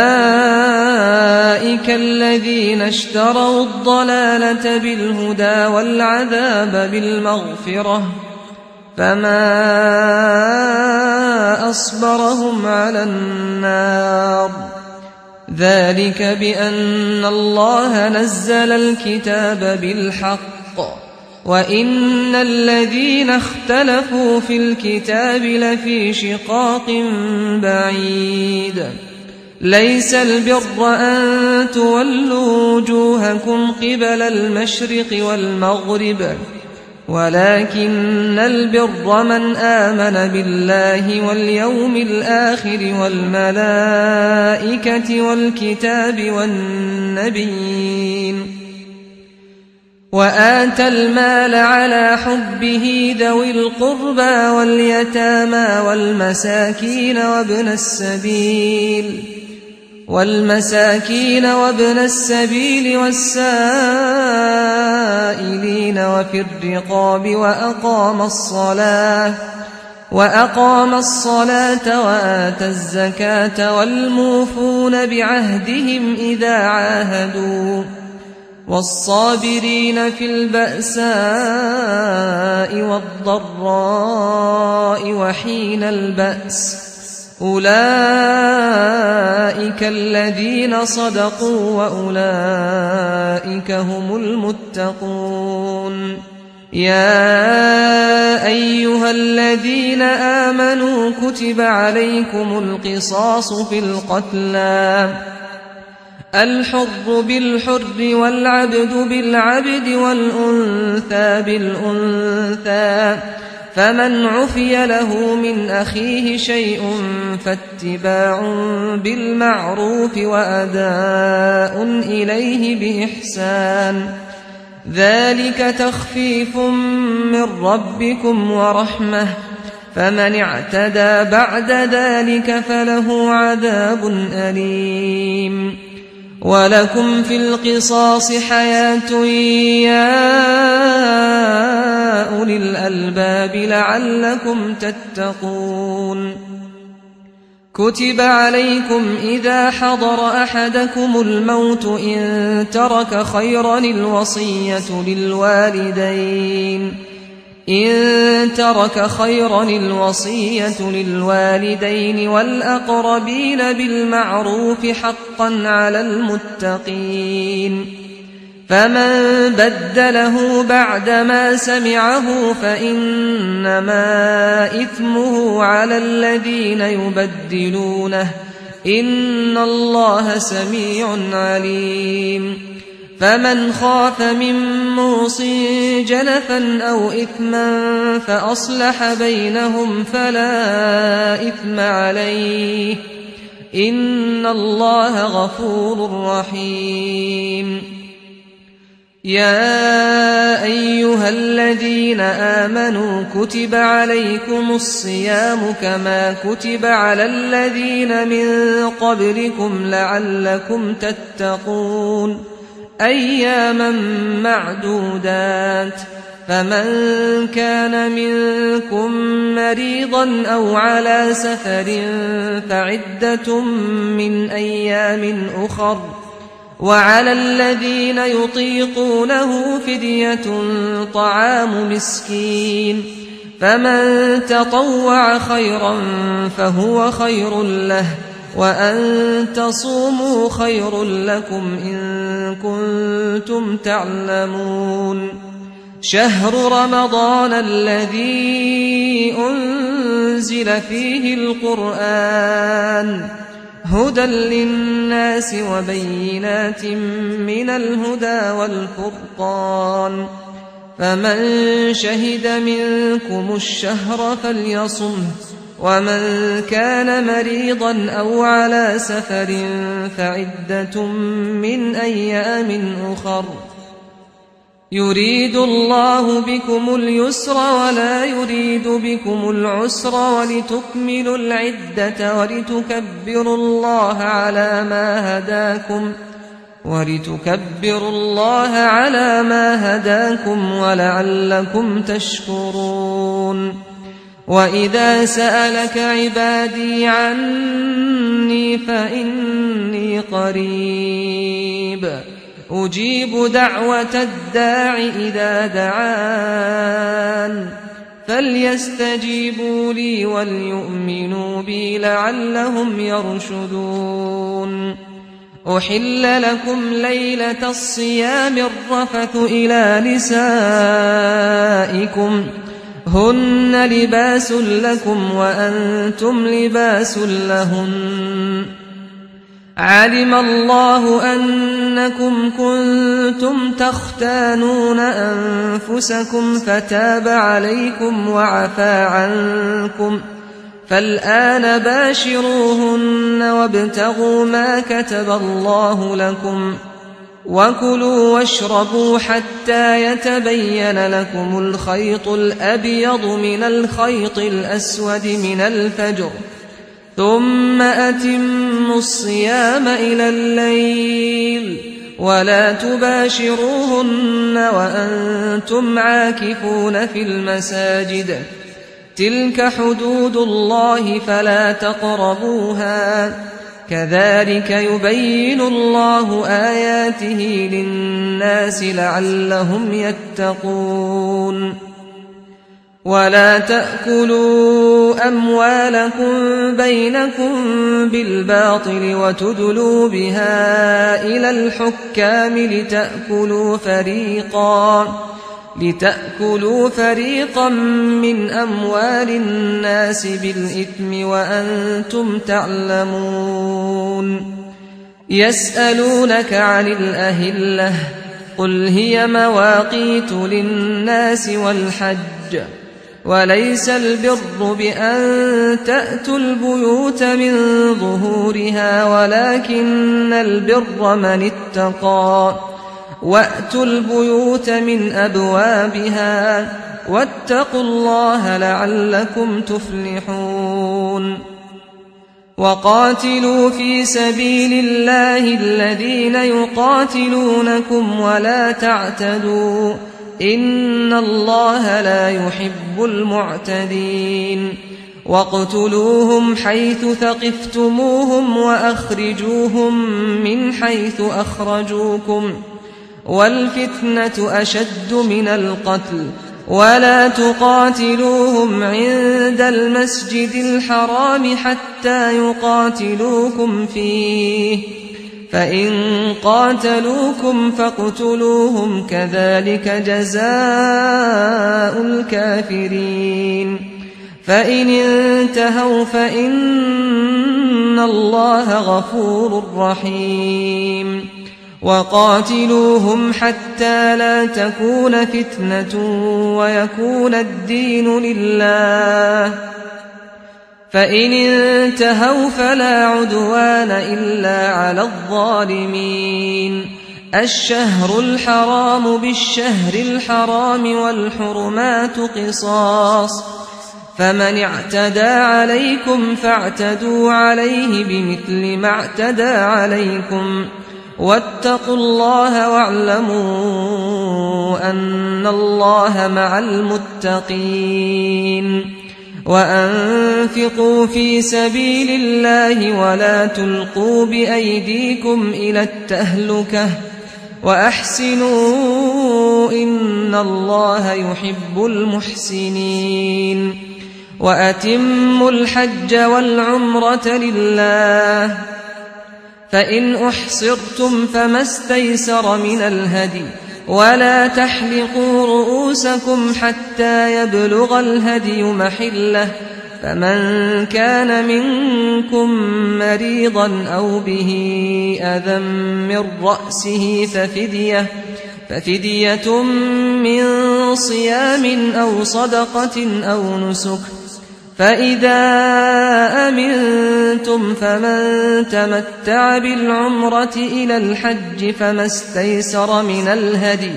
الذين اشتروا الضلالة بالهدى والعذاب بالمغفرة فما أصبرهم على النار ذلك بأن الله نزل الكتاب بالحق وإن الذين اختلفوا في الكتاب لفي شقاق بعيد ليس البر أن تولوا وجوهكم قبل المشرق والمغرب ولكن البر من آمن بالله واليوم الآخر والملائكة والكتاب والنبيين وآتى المال على حبه ذوي القربى واليتامى والمساكين وابن السبيل والسائلين وفي الرقاب وأقام الصلاة وآتى الزكاة والموفون بعهدهم إذا عاهدوا والصابرين في البأساء والضراء وحين البأس أولئك الذين صدقوا وأولئك هم المتقون يا أيها الذين آمنوا كتب عليكم القصاص في القتلى الحر بالحر والعبد بالعبد والأنثى بالأنثى فمن عفي له من أخيه شيء فاتباع بالمعروف وأداء إليه بإحسان ذلك تخفيف من ربكم ورحمة فمن اعتدى بعد ذلك فله عذاب أليم ولكم في القصاص حياة يا أولي الألباب لعلكم تتقون كتب عليكم إذا حضر أحدكم الموت إن ترك خيرا الوصية للوالدين والأقربين بالمعروف حقا على المتقين فمن بدله بعدما سمعه فإنما إثمه على الذين يبدلونه إن الله سميع عليم فمن خاف من موص جنفا أو إثما فأصلح بينهم فلا إثم عليه إن الله غفور رحيم يا أيها الذين آمنوا كتب عليكم الصيام كما كتب على الذين من قبلكم لعلكم تتقون أياما معدودات فمن كان منكم مريضا أو على سفر فعدة من أيام أخر، وعلى الذين يطيقونه فدية طعام مسكين، فمن تطوع خيرا فهو خير له، وأن تصوموا خير لكم إن كنتم تعلمون. شهر رمضان الذي أنزل فيه القرآن هدى للناس وبينات من الهدى والفرقان، فمن شهد منكم الشهر فليصمه، ومن كان مريضا أو على سفر فعدة من أيام أخر، يريد الله بكم اليسر ولا يريد بكم العسر، ولتكملوا العدة ولتكبروا الله على ما هداكم ولعلكم تشكرون. وإذا سألك عبادي عني فإني قريب أجيب دعوة الداع إذا دعان، فليستجيبوا لي وليؤمنوا بي لعلهم يرشدون. أحل لكم ليلة الصيام الرفث إلى نسائكم هن لباس لكم وأنتم لباس لهن، علم الله أنكم كنتم تختانون أنفسكم فتاب عليكم وعفى عنكم، فالآن باشروهن وابتغوا ما كتب الله لكم، وكلوا واشربوا حتى يتبين لكم الخيط الأبيض من الخيط الأسود من الفجر، ثم أتموا الصيام إلى الليل، ولا تباشروهن وأنتم عاكفون في المساجد، تلك حدود الله فلا تقربوها، كذلك يبين الله آياته للناس لعلهم يتقون. ولا تأكلوا أموالكم بينكم بالباطل وتدلوا بها إلى الحكام لتأكلوا فريقا من أموال الناس بالإثم وأنتم تعلمون. يسألونك عن الأهلة قل هي مواقيت للناس والحج، وليس البر بأن تأتوا البيوت من ظهورها ولكن البر من اتقى، وأتوا البيوت من أبوابها واتقوا الله لعلكم تفلحون. وقاتلوا في سبيل الله الذين يقاتلونكم ولا تعتدوا إن الله لا يحب المعتدين. واقتلوهم حيث ثقفتموهم وأخرجوهم من حيث أخرجوكم، والفتنة أشد من القتل، ولا تقاتلوهم عند المسجد الحرام حتى يقاتلوكم فيه، فإن قاتلوكم فاقتلوهم كذلك جزاء الكافرين. فإن انتهوا فإن الله غفور رحيم. وقاتلوهم حتى لا تكون فتنة ويكون الدين لله، فإن انتهوا فلا عدوان إلا على الظالمين. الشهر الحرام بالشهر الحرام والحرمات قصاص، فمن اعتدى عليكم فاعتدوا عليه بمثل ما اعتدى عليكم، واتقوا الله واعلموا أن الله مع المتقين وأنفقوا في سبيل الله ولا تلقوا بأيديكم إلى التهلكة وأحسنوا إن الله يحب المحسنين وأتموا الحج والعمرة لله فإن أحصرتم فما استيسر من الهدي ولا تحلقوا رؤوسكم حتى يبلغ الهدي محله فمن كان منكم مريضا أو به أذى من رأسه ففدية من صيام أو صدقة أو نسك فإذا أمنتم فمن تمتع بالعمرة إلى الحج فما استيسر من الهدي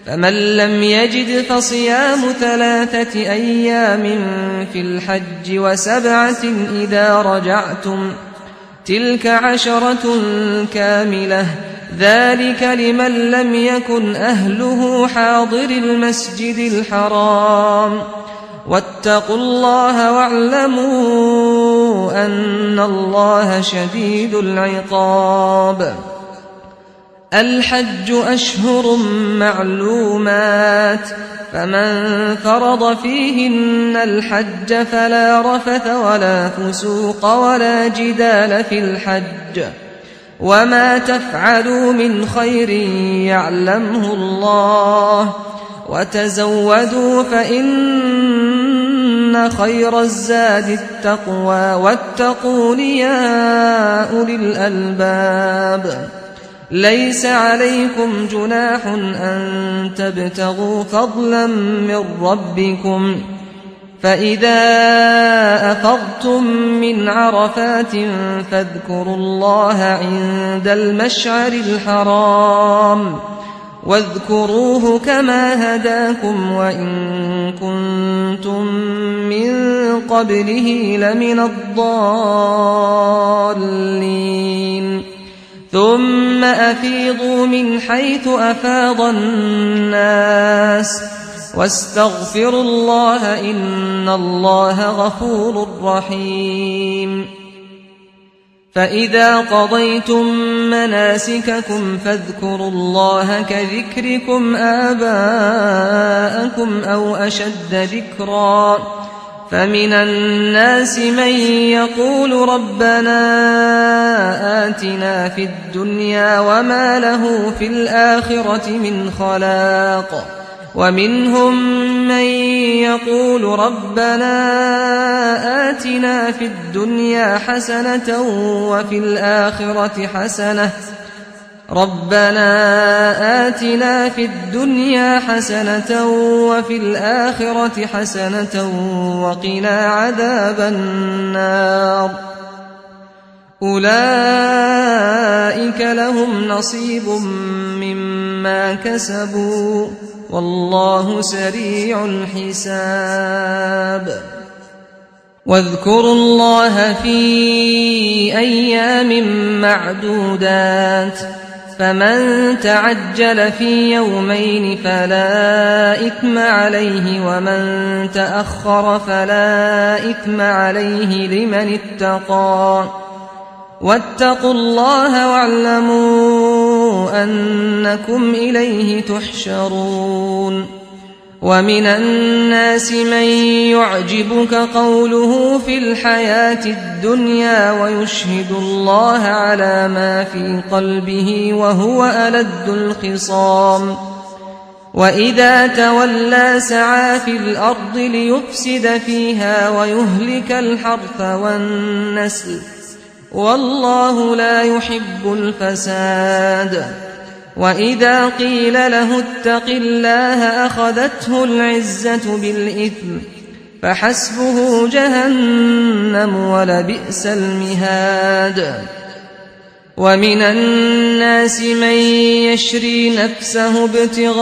فمن لم يجد فصيام 3 أيام في الحج و7 إذا رجعتم تلك 10 كاملة ذلك لمن لم يكن أهله حاضر المسجد الحرام واتقوا الله واعلموا أن الله شديد العقاب الحج أشهر معلومات فمن فرض فيهن الحج فلا رفث ولا فسوق ولا جدال في الحج وما تفعلوا من خير يعلمه الله وتزودوا فإن خير الزاد التقوى واتقون يا أولي الألباب ليس عليكم جناح أن تبتغوا فضلا من ربكم فإذا أفضتم من عرفات فاذكروا الله عند المشعر الحرام واذكروه كما هداكم وإن كنتم من قبله لمن الضالين ثم أفيضوا من حيث أفاض الناس واستغفروا الله إن الله غفور رحيم فإذا قضيتم مناسككم فاذكروا الله كذكركم آباءكم أو أشد ذكرا فمن الناس من يقول ربنا آتنا في الدنيا وما له في الآخرة من خلاق ومنهم من يقول ربنا آتنا في الدنيا حسنة وفي الآخرة حسنة ربنا آتنا في الدنيا حسنة وفي الآخرة حسنة وقنا عذاب النار أولئك لهم نصيب مما كسبوا والله سريع الحساب واذكروا الله في أيام معدودات فمن تعجل في يومين فلا إثم عليه ومن تأخر فلا إثم عليه لمن اتقى واتقوا الله واعلموا أنكم إليه تحشرون ومن الناس من يعجبك قوله في الحياة الدنيا ويشهد الله على ما في قلبه وهو ألد الخصام وإذا تولى سعى في الأرض ليفسد فيها ويهلك الحرث والنسل والله لا يحب الفساد وإذا قيل له اتق الله أخذته العزة بالإثم فحسبه جهنم ولبئس المهاد ومن الناس من يشري نفسه ابتغاء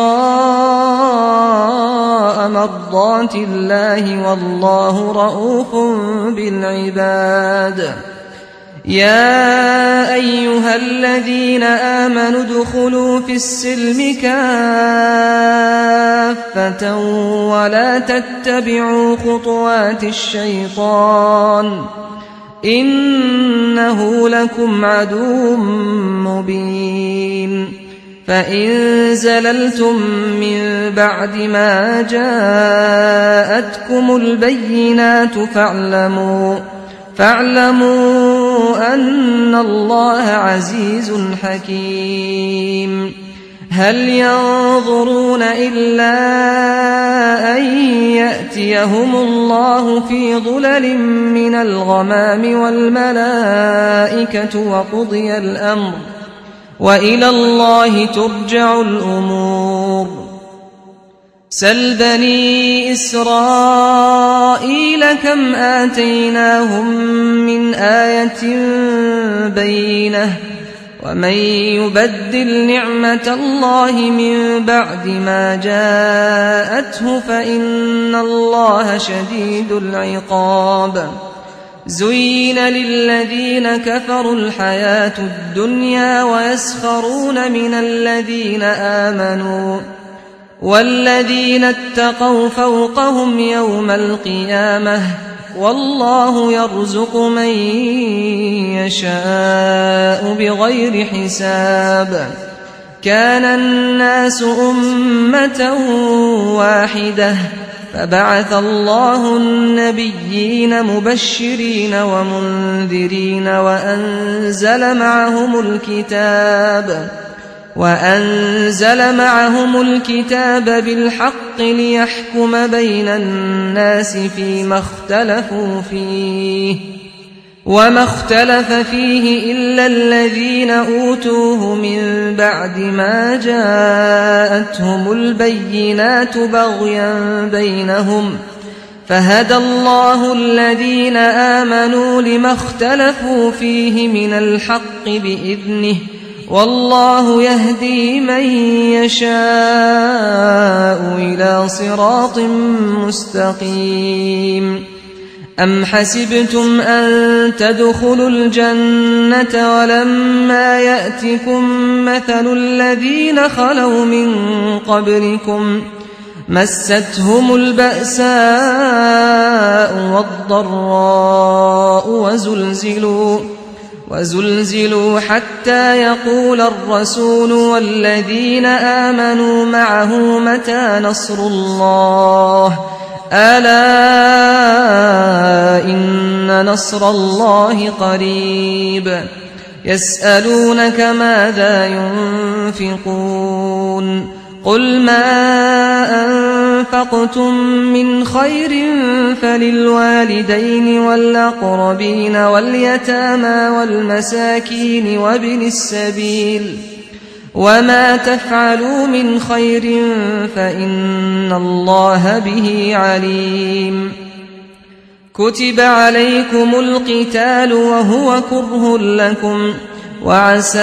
مرضات الله والله رؤوف بالعباد يا أيها الذين آمنوا ادخلوا في السلم كافة ولا تتبعوا خطوات الشيطان إنه لكم عدو مبين فإن زللتم من بعد ما جاءتكم البينات فاعلموا أن الله عزيز حكيم هل ينظرون إلا أن يأتيهم الله في ظلل من الغمام والملائكة وقضي الأمر وإلى الله ترجع الأمور سل بني إسرائيل كم آتيناهم من آية بينة ومن يبدل نعمة الله من بعد ما جاءته فإن الله شديد العقاب زين للذين كفروا الحياة الدنيا ويسخرون من الذين آمنوا والذين اتقوا فوقهم يوم القيامة والله يرزق من يشاء بغير حساب كان الناس أمة واحدة فبعث الله النبيين مبشرين ومنذرين وأنزل معهم الكتاب بالحق ليحكم بين الناس فيما اختلفوا فيه وما اختلف فيه إلا الذين أوتوه من بعد ما جاءتهم البينات بغيا بينهم فهدى الله الذين آمنوا لما اختلفوا فيه من الحق بإذنه والله يهدي من يشاء إلى صراط مستقيم أم حسبتم أن تدخلوا الجنة ولما يأتكم مثل الذين خلوا من قبلكم مستهم البأساء والضراء وزلزلوا حتى يقول الرسول والذين آمنوا معه متى نصر الله ألا إن نصر الله قريب يسألونك ماذا ينفقون قل ما أنفقتم من خير فللوالدين والأقربين واليتامى والمساكين وابن السبيل وما تفعلوا من خير فإن الله به عليم كتب عليكم القتال وهو كره لكم وعسى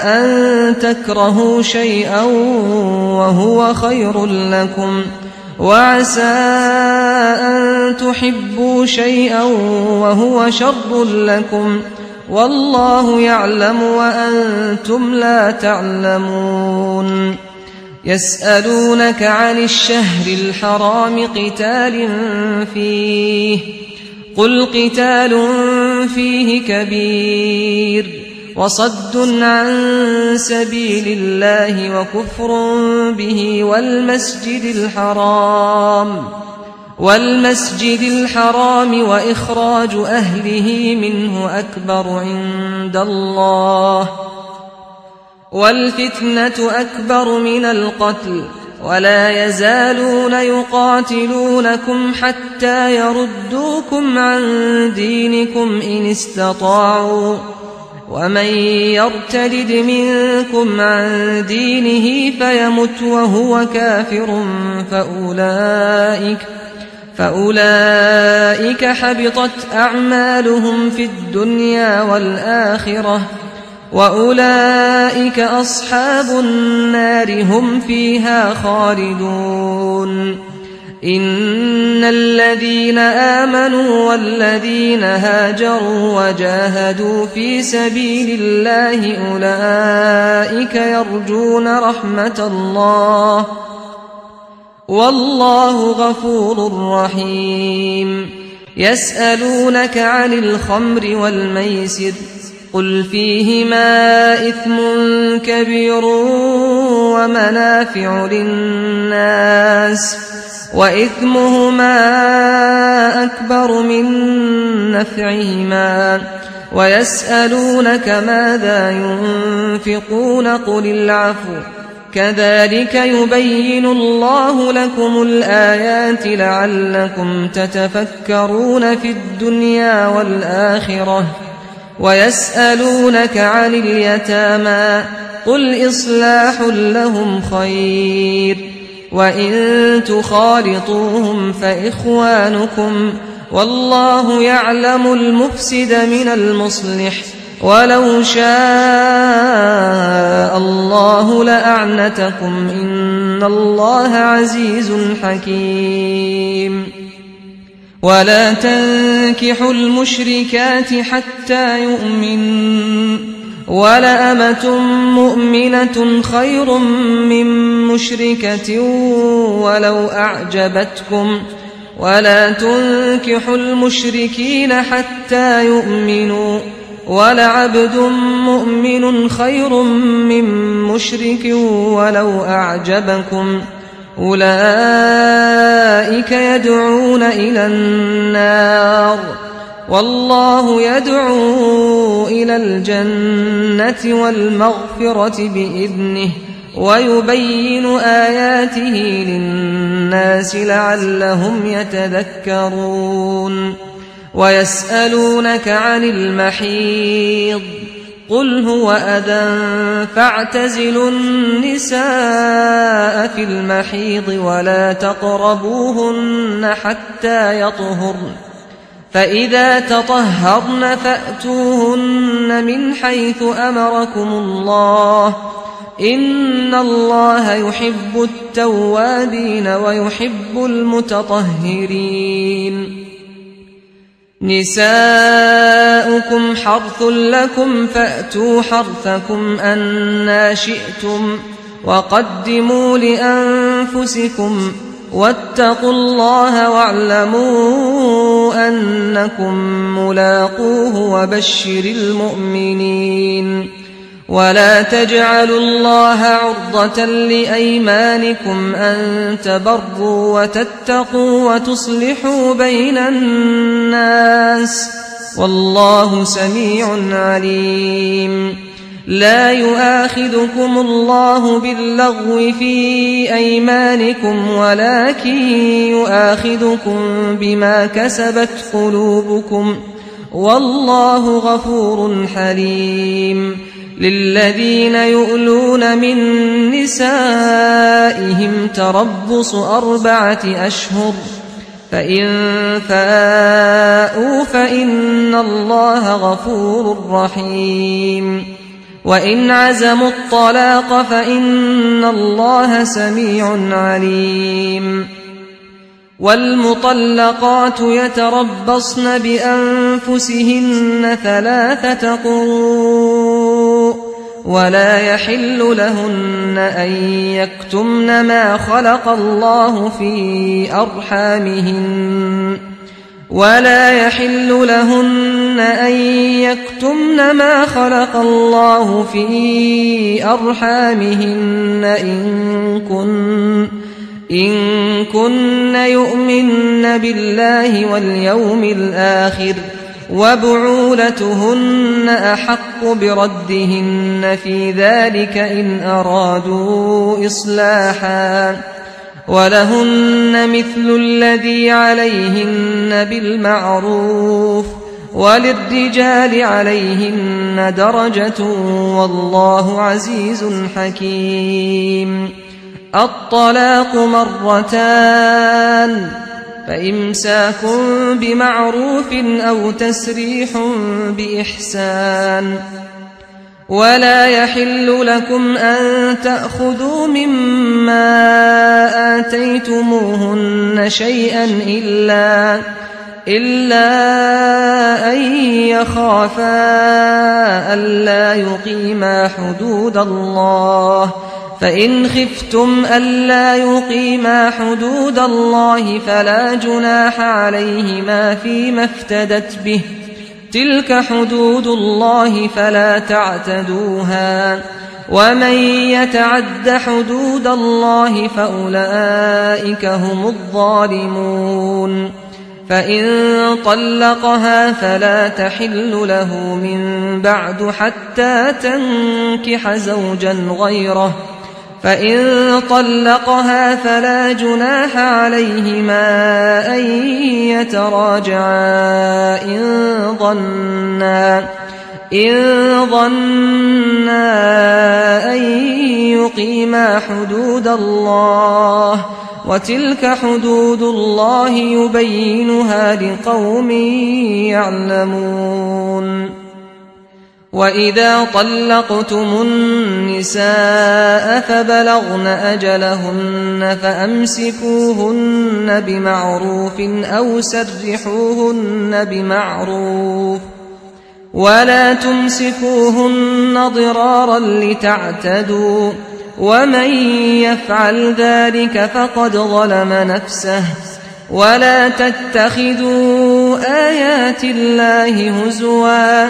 أن تكرهوا شيئا وهو خير لكم وعسى أن تحبوا شيئا وهو شر لكم والله يعلم وأنتم لا تعلمون يسألونك عن الشهر الحرام قتال فيه قل قتال فيه كبير وصد عن سبيل الله وكفر به والمسجد الحرام وإخراج أهله منه أكبر عند الله والفتنة أكبر من القتل ولا يزالون يقاتلونكم حتى يردوكم عن دينكم إن استطاعوا ومن يرتد منكم عن دينه فيمت وهو كافر فأولئك حبطت أعمالهم في الدنيا والآخرة وأولئك أصحاب النار هم فيها خالدون إن الذين آمنوا والذين هاجروا وجاهدوا في سبيل الله أولئك يرجون رحمة الله والله غفور رحيم يسألونك عن الخمر والميسر قل فيهما إثم كبير ومنافع للناس وإثمهما أكبر من نفعهما ويسألونك ماذا ينفقون قل العفو كذلك يبين الله لكم الآيات لعلكم تتفكرون في الدنيا والآخرة ويسألونك عن اليتامى قل إصلاح لهم خير وإن تخالطوهم فإخوانكم والله يعلم المفسد من المصلح ولو شاء الله لأعنتكم إن الله عزيز حكيم ولا تنكحوا المشركات حتى يؤمنوا ولأمة مؤمنة خير من مشركة ولو أعجبتكم ولا تنكحوا المشركين حتى يؤمنوا ولعبد مؤمن خير من مشرك ولو أعجبكم أولئك يدعون إلى النار والله يدعو إلى الجنة والمغفرة بإذنه ويبين آياته للناس لعلهم يتذكرون ويسألونك عن المحيض قل هو أذى فاعتزلوا النساء في المحيض ولا تقربوهن حتى يطهرن فإذا تطهرن فأتوهن من حيث أمركم الله إن الله يحب التوابين ويحب المتطهرين نساؤكم حرث لكم فأتوا حرثكم أنى شئتم وقدموا لأنفسكم واتقوا الله واعلموا أنكم ملاقوه وبشر المؤمنين ولا تجعلوا الله عرضة لأيمانكم أن تبروا وتتقوا وتصلحوا بين الناس والله سميع عليم لا يؤاخذكم الله باللغو في أيمانكم ولكن يؤاخذكم بما كسبت قلوبكم والله غفور حليم للذين يؤلون من نسائهم تربص 4 أشهر فإن فاءوا فإن الله غفور رحيم وإن عزموا الطلاق فإن الله سميع عليم والمطلقات يتربصن بأنفسهن 3 قروء ولا يحل لهن أن يكتمن ما خلق الله في أرحامهن ولا يحل لهن أن يكتمن ما خلق الله في أرحامهن إن كن يؤمن بالله واليوم الآخر وبعولتهن أحق بردهن في ذلك إن أرادوا إصلاحا ولهن مثل الذي عليهن بالمعروف وللرجال عليهن درجة والله عزيز حكيم الطلاق 2 فإمساك بمعروف أو تسريح بإحسان ولا يحل لكم أن تأخذوا مما آتيتموهن شيئا إلا أن يخافا ألا يقيما حدود الله، فإن خفتم ألا يقيما حدود الله فلا جناح عليهما فيما افتدت به، تلك حدود الله فلا تعتدوها، ومن يتعد حدود الله فأولئك هم الظالمون. فإن طلقها فلا تحل له من بعد حتى تنكح زوجا غيره، فإن طلقها فلا جناح عليهما أن يتراجعا إن ظنا أن يقيما حدود الله، وتلك حدود الله يبينها لقوم يعلمون. وإذا طلقتم النساء فبلغن أجلهن فأمسكوهن بمعروف أو سرحوهن بمعروف، ولا تمسكوهن ضرارا لتعتدوا، ومن يفعل ذلك فقد ظلم نفسه. ولا تتخذوا آيات الله هزوا،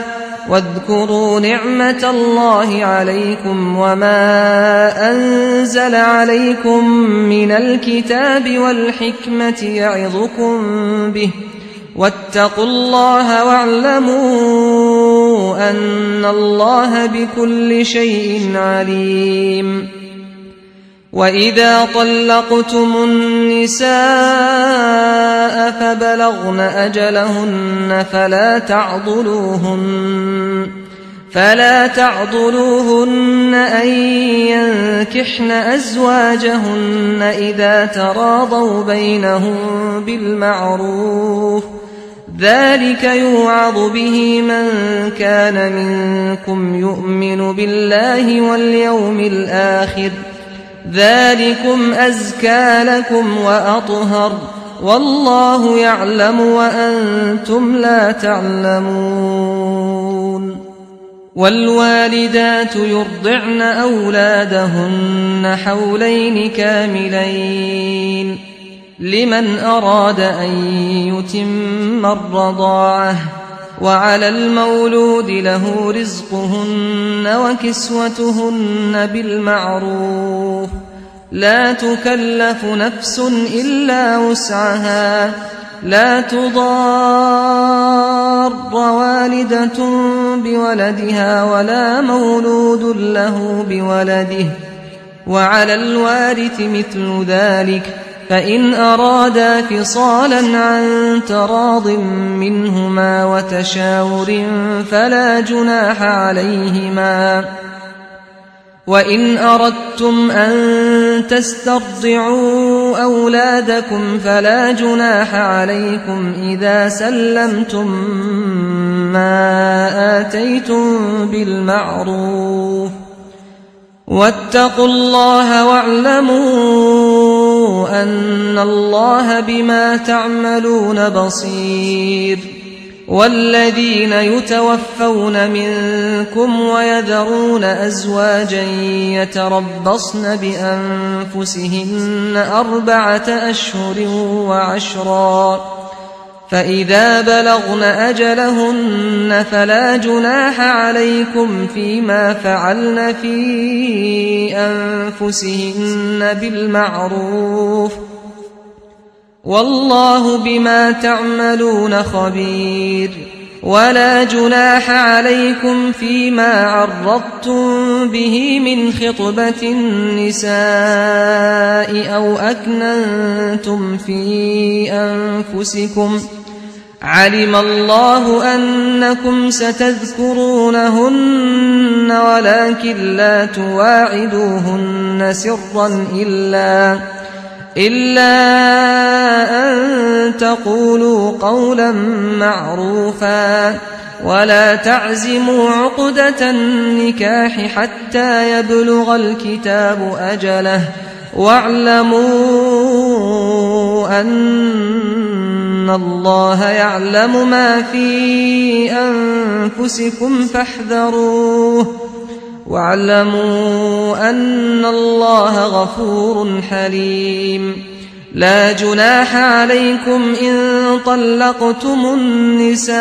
واذكروا نعمة الله عليكم وما أنزل عليكم من الكتاب والحكمة يعظكم به، واتقوا الله واعلموا أن الله بكل شيء عليم. وإذا طلقتم النساء فبلغن أجلهن فلا تعضلوهن أن ينكحن أزواجهن إذا تراضوا بينهم بالمعروف، ذلك يوعظ به من كان منكم يؤمن بالله واليوم الآخر، ذلكم أزكى لكم وأطهر، والله يعلم وأنتم لا تعلمون. والوالدات يرضعن أولادهن حولين كاملين لمن أراد أن يتم الرضاعة، وعلى المولود له رزقهن وكسوتهن بالمعروف، لا تكلف نفس إلا وسعها، لا تضار والدة بولدها ولا مولود له بولده، وعلى الوارث مثل ذلك، فإن أرادا فصالا عن تراض منهما وتشاور فلا جناح عليهما. وإن أردتم أن تسترضعوا أولادكم فلا جناح عليكم إذا سلمتم ما آتيتم بالمعروف، واتقوا الله واعلموا أن الله بما تعملون بصير. والذين يتوفون منكم ويذرون أزواجا يتربصن بأنفسهن 4 أشهر وعشرا، فإذا بلغن أجلهن فلا جناح عليكم فيما فعلن في أنفسهن بالمعروف، والله بما تعملون خبير. ولا جناح عليكم فيما عرضتم به من خطبة النساء أو أكننتم في أنفسكم، علم الله أنكم ستذكرونهن ولكن لا تواعدوهن سرا إلا أن تقولوا قولا معروفا، ولا تعزموا عقدة النكاح حتى يبلغ الكتاب أجله واعلموا أن الله يعلم ما في أنفسكم فاحذروه واعلموا أن الله غفور حليم. لا جناح عليكم إن طلقتم النساء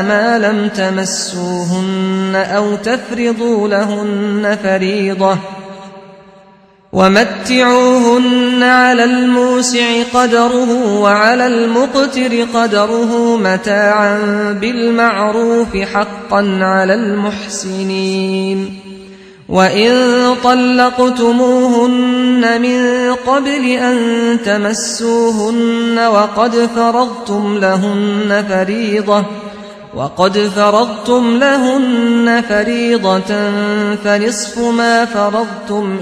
ما لم تمسوهن أو تفرضوا لهن فريضة ومتعوهن على الموسع قدره وعلى المقتر قدره متاعا بالمعروف حقا على المحسنين. وإن طلقتموهن من قبل أن تمسوهن وقد فرضتم لهن فريضة فنصف ما فرضتم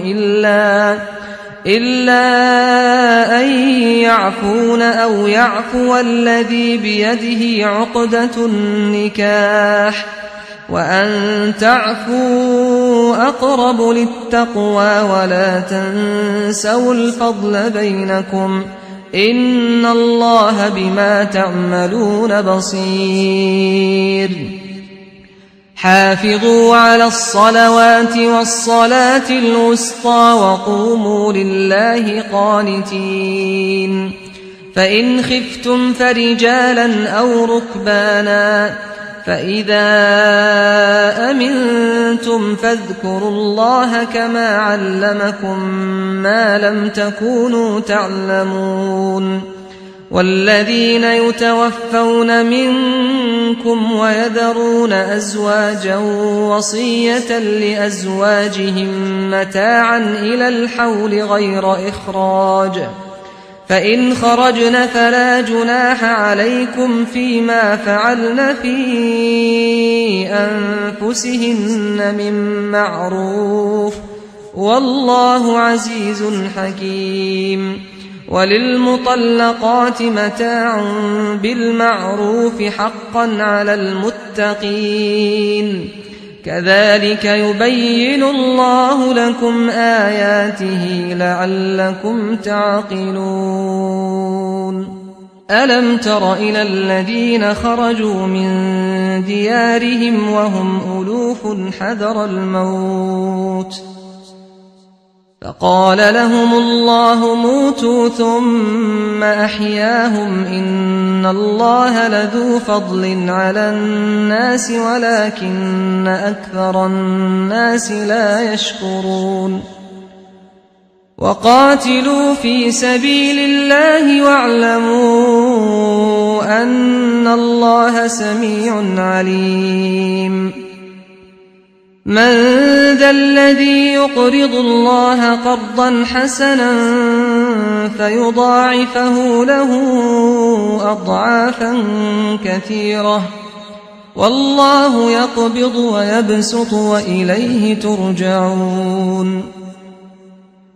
إلا أن يعفون أو يعفو الذي بيده عقدة النكاح وأن تعفوا أقرب للتقوى ولا تنسوا الفضل بينكم إن الله بما تعملون بصير. حافظوا على الصلوات والصلاة الوسطى وقوموا لله قانتين. فإن خفتم فرجالا أو ركبانا فإذا أمنتم فاذكروا الله كما علمكم ما لم تكونوا تعلمون. والذين يتوفون منكم ويذرون أزواجا وصية لأزواجهم متاعا إلى الحول غير إخراج فإن خرجن فلا جناح عليكم فيما فعلن في أنفسهن من معروف والله عزيز حكيم. وللمطلقات متاع بالمعروف حقا على المتقين كذلك يبين الله لكم آياته لعلكم تعقلون. ألم تر إلى الذين خرجوا من ديارهم وهم ألوف حذر الموت فقال لهم الله موتوا ثم أحياهم إن الله لذو فضل على الناس ولكن أكثر الناس لا يشكرون. وقاتلوا في سبيل الله واعلموا أن الله سميع عليم. من ذا الذي يقرض الله قرضا حسنا فيضاعفه له أضعافا كثيرة والله يقبض ويبسط وإليه ترجعون.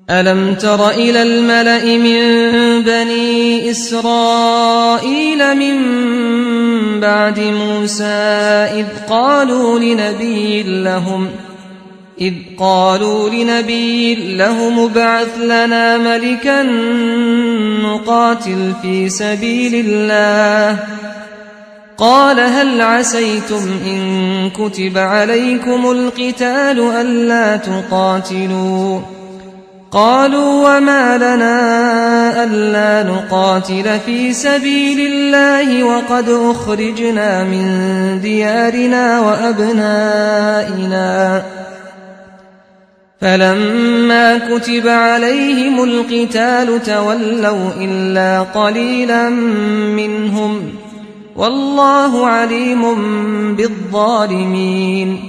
ألم تر إلى الملأ من بني إسرائيل من بعد موسى إذ قالوا لنبي لهم ابعث لنا ملكا نقاتل في سبيل الله قال هل عسيتم إن كتب عليكم القتال ألا تقاتلوا قالوا وما لنا ألا نقاتل في سبيل الله وقد أخرجنا من ديارنا وأبنائنا فلما كتب عليهم القتال تولوا إلا قليلا منهم والله عليم بالظالمين.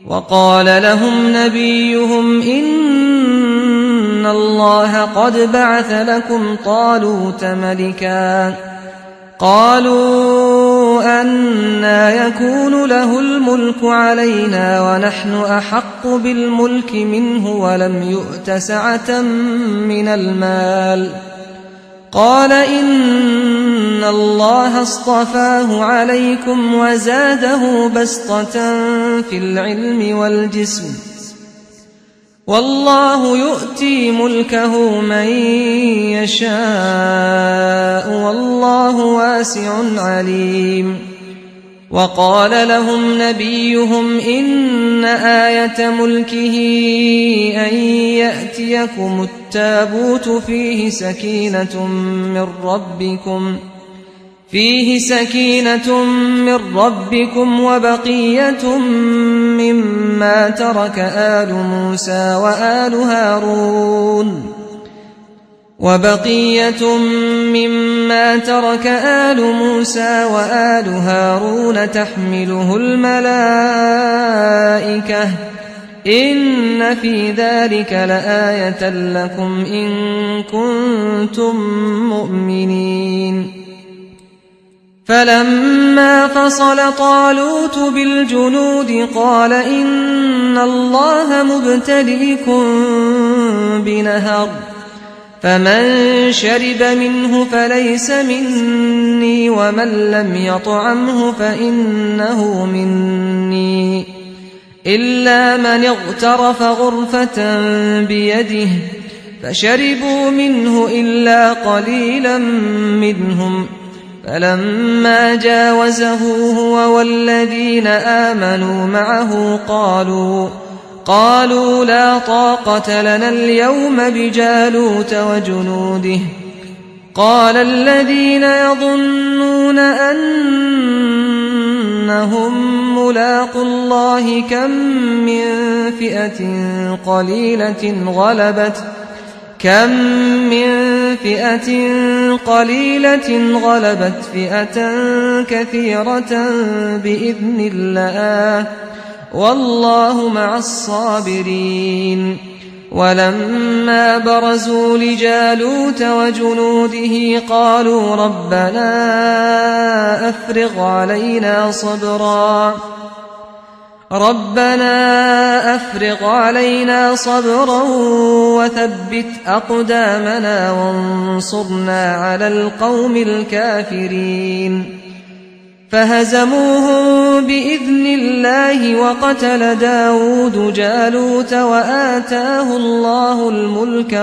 وقال لهم نبيهم إن الله قد بعث لكم طالوت ملكا قالوا أنى يكون له الملك علينا ونحن أحق بالملك منه ولم يؤت سعة من المال قال إن إن الله اصطفاه عليكم وزاده بسطة في العلم والجسم والله يؤتي ملكه من يشاء والله واسع عليم. وقال لهم نبيهم إن آية ملكه أن يأتيكم التابوت فيه سكينة من ربكم وبقية مما ترك آل موسى وآل هارون تحمله الملائكة إن في ذلك لآية لكم إن كنتم مؤمنين. فلما فصل طالوت بالجنود قال إن الله مبتليكم بنهر فمن شرب منه فليس مني ومن لم يطعمه فإنه مني إلا من اغترف غرفة بيده فشربوا منه إلا قليلا منهم فلما جاوزه هو والذين آمنوا معه قالوا لا طاقة لنا اليوم بجالوت وجنوده. قال الذين يظنون أنهم ملاقو الله كم من فئة قليلة غلبت فئة كثيرة بإذن الله والله مع الصابرين. ولما برزوا لجالوت وجنوده قالوا ربنا أفرغ علينا صبرا وثبت أقدامنا وانصرنا على القوم الكافرين. فهزموهم بإذن الله وقتل داود جالوت وآتاه الله الملك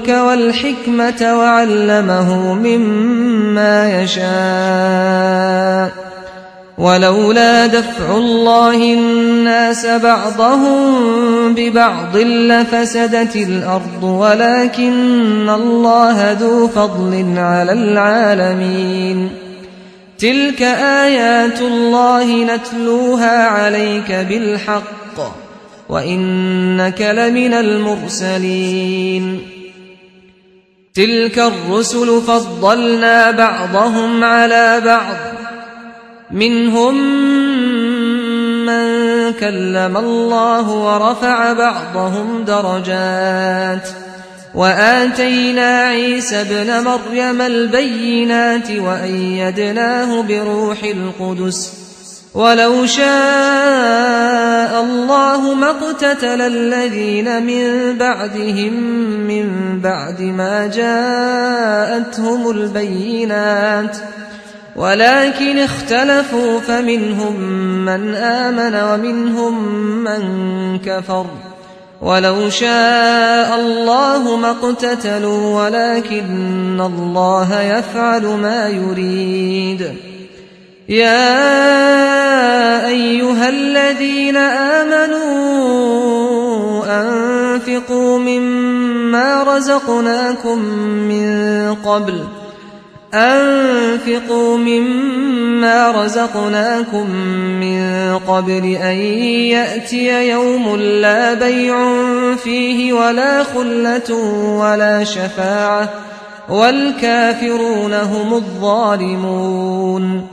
والحكمة وعلمه مما يشاء. ولولا دفع الله الناس بعضهم ببعض لفسدت الأرض ولكن الله ذو فضل على العالمين. تلك آيات الله نتلوها عليك بالحق وإنك لمن المرسلين. تلك الرسل فضلنا بعضهم على بعض منهم من كلم الله ورفع بعضهم درجات وآتينا عيسى ابن مريم البينات وأيدناه بروح القدس. ولو شاء الله ما اقتتل الذين من بعدهم من بعد ما جاءتهم البينات ولكن اختلفوا فمنهم من آمن ومنهم من كفر. ولو شاء الله ما اقتتلوا ولكن الله يفعل ما يريد. يا أيها الذين آمنوا أنفقوا مما رزقناكم من قبل أن يأتي يوم لا بيع فيه ولا خلة ولا شفاعة والكافرون هم الظالمون.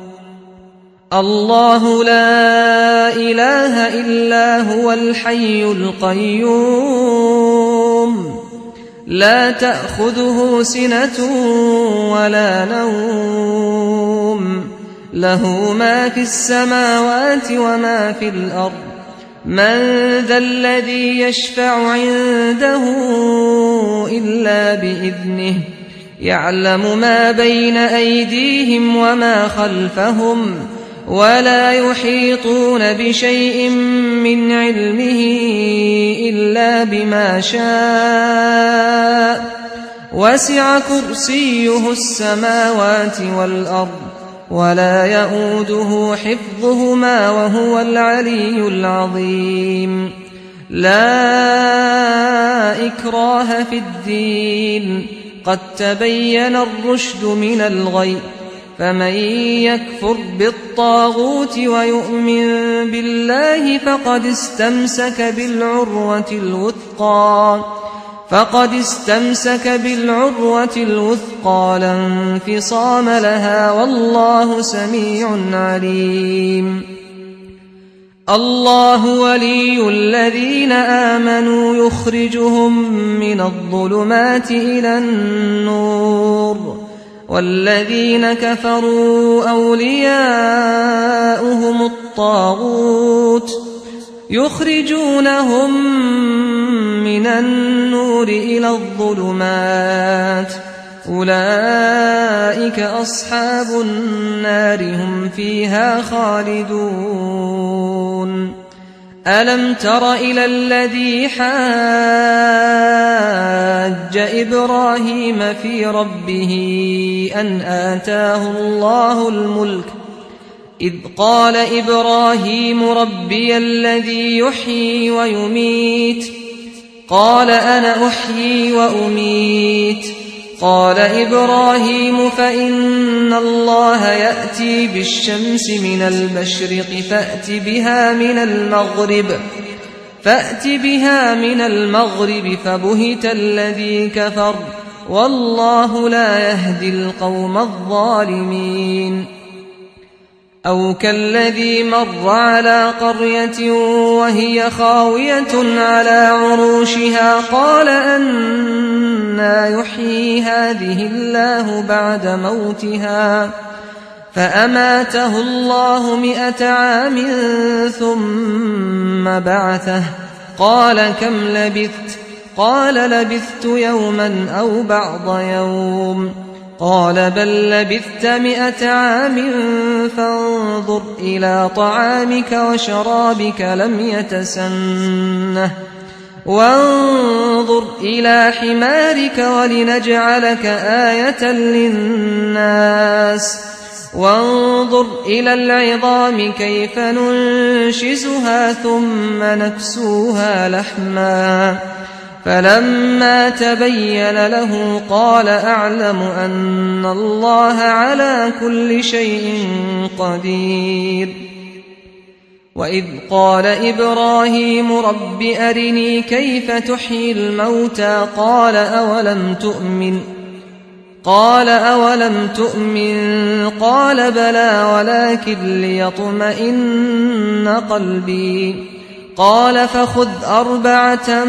الله لا إله إلا هو الحي القيوم لا تأخذه سنة ولا نوم له ما في السماوات وما في الأرض من ذا الذي يشفع عنده إلا بإذنه يعلم ما بين أيديهم وما خلفهم ولا يحيطون بشيء من علمه إلا بما شاء وسع كرسيه السماوات والأرض ولا يؤوده حفظهما وهو العلي العظيم لا إكراه في الدين قد تبين الرشد من الغي فمن يكفر بالطاغوت ويؤمن بالله فقد استمسك بالعروة الوثقى لا انفصام لها والله سميع عليم الله ولي الذين آمنوا يخرجهم من الظلمات إلى النور والذين كفروا أولياؤهم الطاغوت يخرجونهم من النور إلى الظلمات أولئك أصحاب النار هم فيها خالدون ألم تر إلى الذي حاج إبراهيم في ربه أن آتاه الله الملك إذ قال إبراهيم ربي الذي يحيي ويميت قال أنا أحيي وأميت قال إبراهيم فإن الله يأتي بالشمس من المشرق فأت بها من المغرب فبهت الذي كفر والله لا يهدي القوم الظالمين أو كالذي مر على قرية وهي خاوية على عروشها قال أنى يحيي هذه الله بعد موتها فأماته الله 100 عام ثم بعثه قال كم لبثت قال لبثت يوما أو بعض يوم قال بل لبثت 100 عام فانظر إلى طعامك وشرابك لم يتسنه وانظر إلى حمارك ولنجعلك آية للناس وانظر إلى العظام كيف ننشزها ثم نكسوها لحما فلما تبين له قال أعلم أن الله على كل شيء قدير وإذ قال إبراهيم رب أرني كيف تحيي الموتى قال أولم تؤمن قال بلى ولكن ليطمئن قلبي قال فخذ 4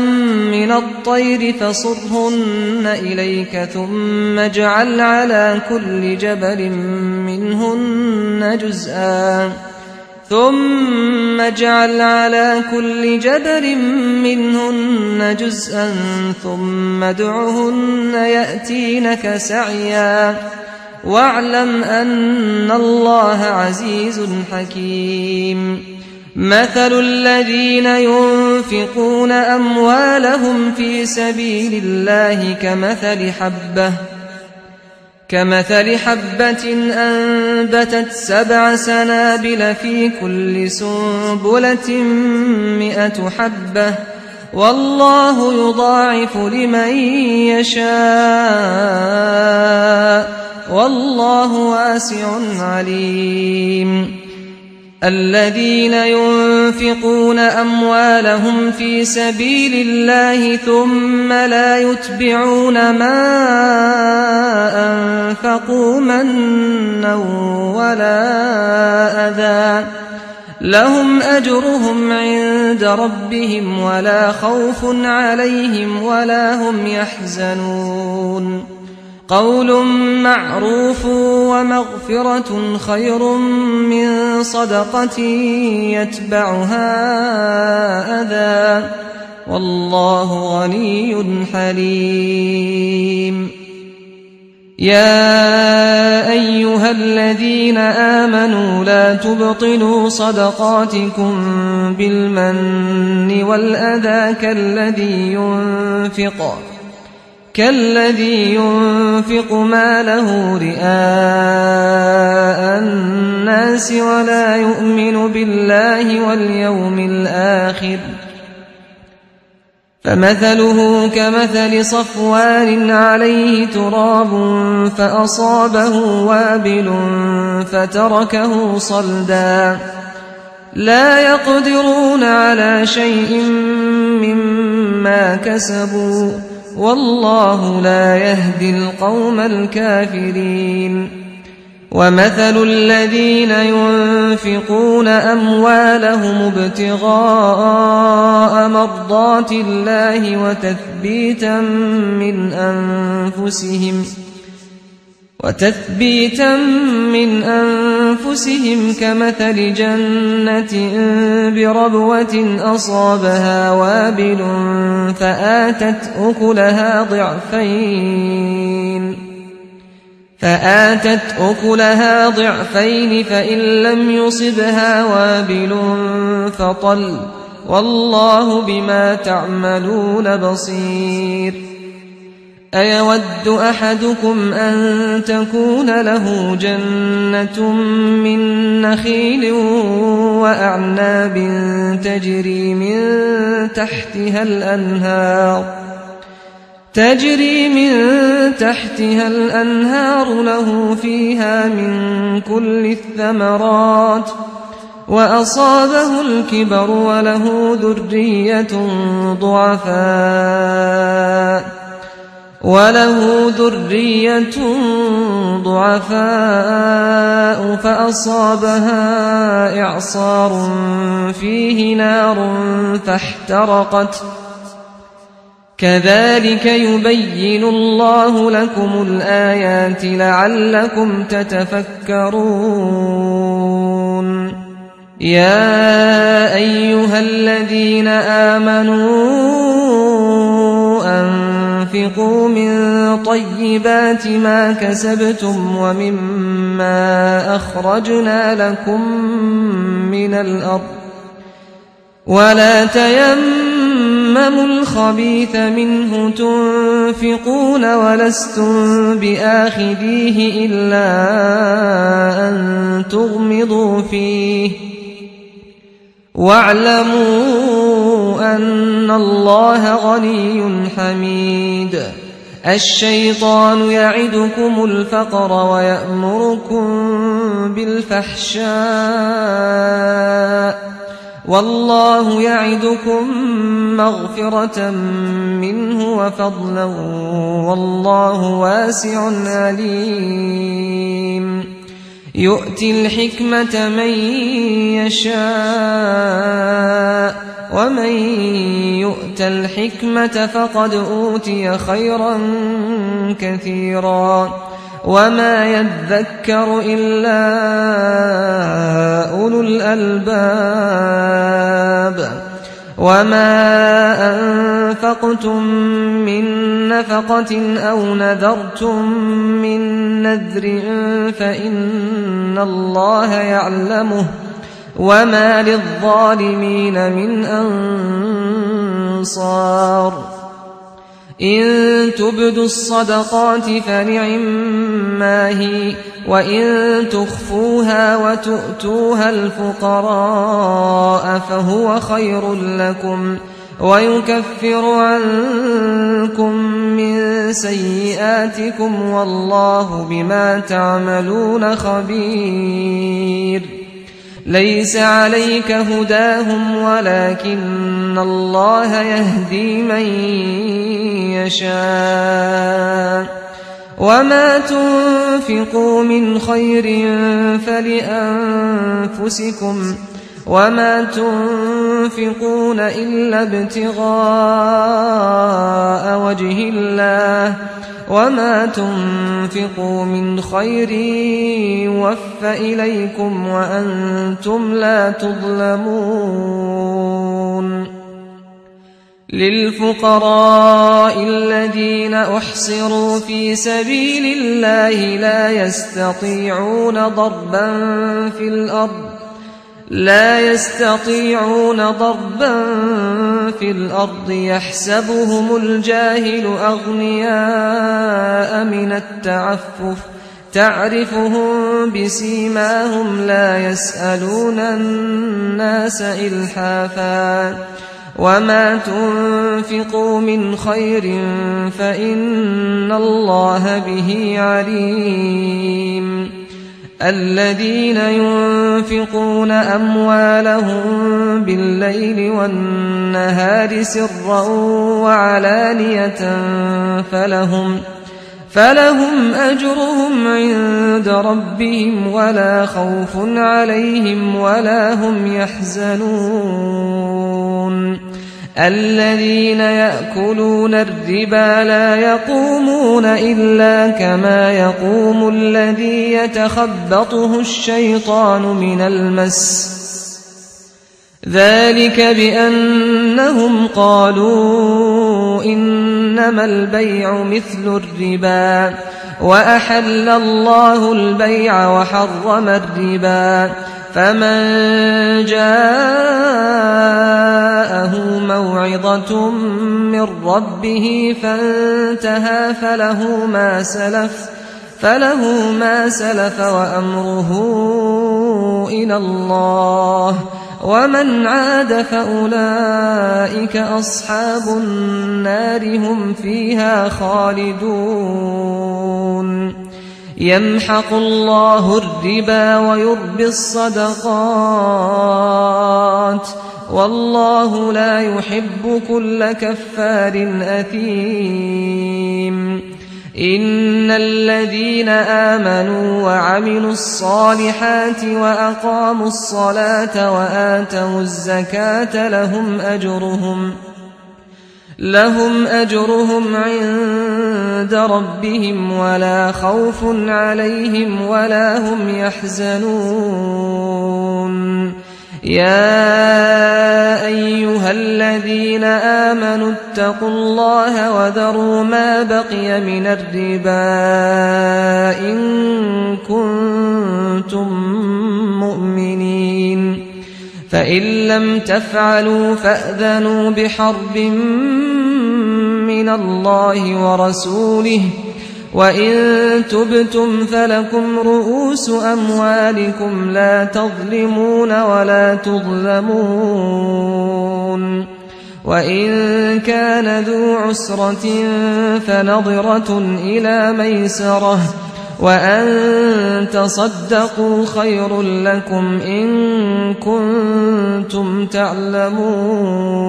من الطير فصرهن إليك ثم اجعل على كل جبل منهن جزءا ثم ادعهن يأتينك سعيا واعلم أن الله عزيز حكيم مثل الذين ينفقون أموالهم في سبيل الله كمثل حبة أنبتت 7 سنابل في كل سنبلة 100 حبة والله يضاعف لمن يشاء والله واسع عليم الذين ينفقون أموالهم في سبيل الله ثم لا يتبعون ما أنفقوا منا ولا أذى لهم أجرهم عند ربهم ولا خوف عليهم ولا هم يحزنون قول معروف ومغفرة خير من صدقة يتبعها أذى والله غني حليم يا أيها الذين آمنوا لا تبطلوا صدقاتكم بالمن والأذى كالذي ينفق ماله رئاء الناس ولا يؤمن بالله واليوم الآخر فمثله كمثل صفوان عليه تراب فأصابه وابل فتركه صلدا لا يقدرون على شيء مما كسبوا والله لا يهدي القوم الكافرين ومثل الذين ينفقون أموالهم ابتغاء مرضات الله وتثبيتا من أنفسهم كمثل جنة بربوة أصابها وابل فآتت أكلها ضعفين فإن لم يصبها وابل فطل والله بما تعملون بصير أيود أحدكم أن تكون له جنة من نخيل وأعناب تجري من تحتها الأنهار له فيها من كل الثمرات وأصابه الكبر وله ذرية ضعفاء فأصابها إعصار فيه نار فاحترقت كذلك يبين الله لكم الآيات لعلكم تتفكرون يا أيها الذين آمنوا أنفقوا من طيبات ما كسبتم ومما أخرجنا لكم من الأرض ولا تيمموا الخبيث منه تنفقون ولستم بآخذيه إلا أن تغمضوا فيه واعلموا أن الله غني حميد الشيطان يعدكم الفقر ويأمركم بالفحشاء والله يعدكم مغفرة منه وفضلا والله واسع عليم يؤتي الحكمة من يشاء ومن يؤت الحكمة فقد أوتي خيرا كثيرا وما يذكر إلا أولو الألباب وما أنفقتم من نفقة أو نذرتم من نذر فإن الله يعلمه وما للظالمين من أنصار إن تبدوا الصدقات فنعما هي وإن تخفوها وتؤتوها الفقراء فهو خير لكم ويكفر عنكم من سيئاتكم والله بما تعملون خبير ليس عليك هداهم ولكن الله يهدي من يشاء وما تنفقوا من خير فلأنفسكم وما تنفقون إلا ابتغاء وجه الله وما تنفقوا من خير يوف إليكم وأنتم لا تظلمون للفقراء الذين أحصروا في سبيل الله لا يستطيعون ضربا في الأرض يحسبهم الجاهل أغنياء من التعفف تعرفهم بسيماهم لا يسألون الناس إلحافا وما تنفقوا من خير فإن الله به عليم الذين ينفقون أموالهم بالليل والنهار سرا وعلانية فلهم أجرهم عند ربهم ولا خوف عليهم ولا هم يحزنون الذين يأكلون الربا لا يقومون إلا كما يقوم الذي يتخبطه الشيطان من المس ذلك بأنهم قالوا إنما البيع مثل الربا وأحل الله البيع وحرم الربا فمن جاءه موعظة من ربه فانتهى فله ما سلف وأمره إلى الله ومن عاد فأولئك أصحاب النار هم فيها خالدون يمحق الله الربا ويربي الصدقات والله لا يحب كل كفار أثيم إن الذين آمنوا وعملوا الصالحات وأقاموا الصلاة وآتوا الزكاة لهم أجرهم عند ربهم ولا خوف عليهم ولا هم يحزنون يا أيها الذين آمنوا اتقوا الله وذروا ما بقي من الربا إن كنتم مؤمنين فإن لم تفعلوا فأذنوا بحرب من الله ورسوله وإن تبتم فلكم رؤوس أموالكم لا تظلمون ولا تظلمون وإن كان ذو عسرة فنظرة إلى ميسرة وأن تصدقوا خير لكم إن كنتم تعلمون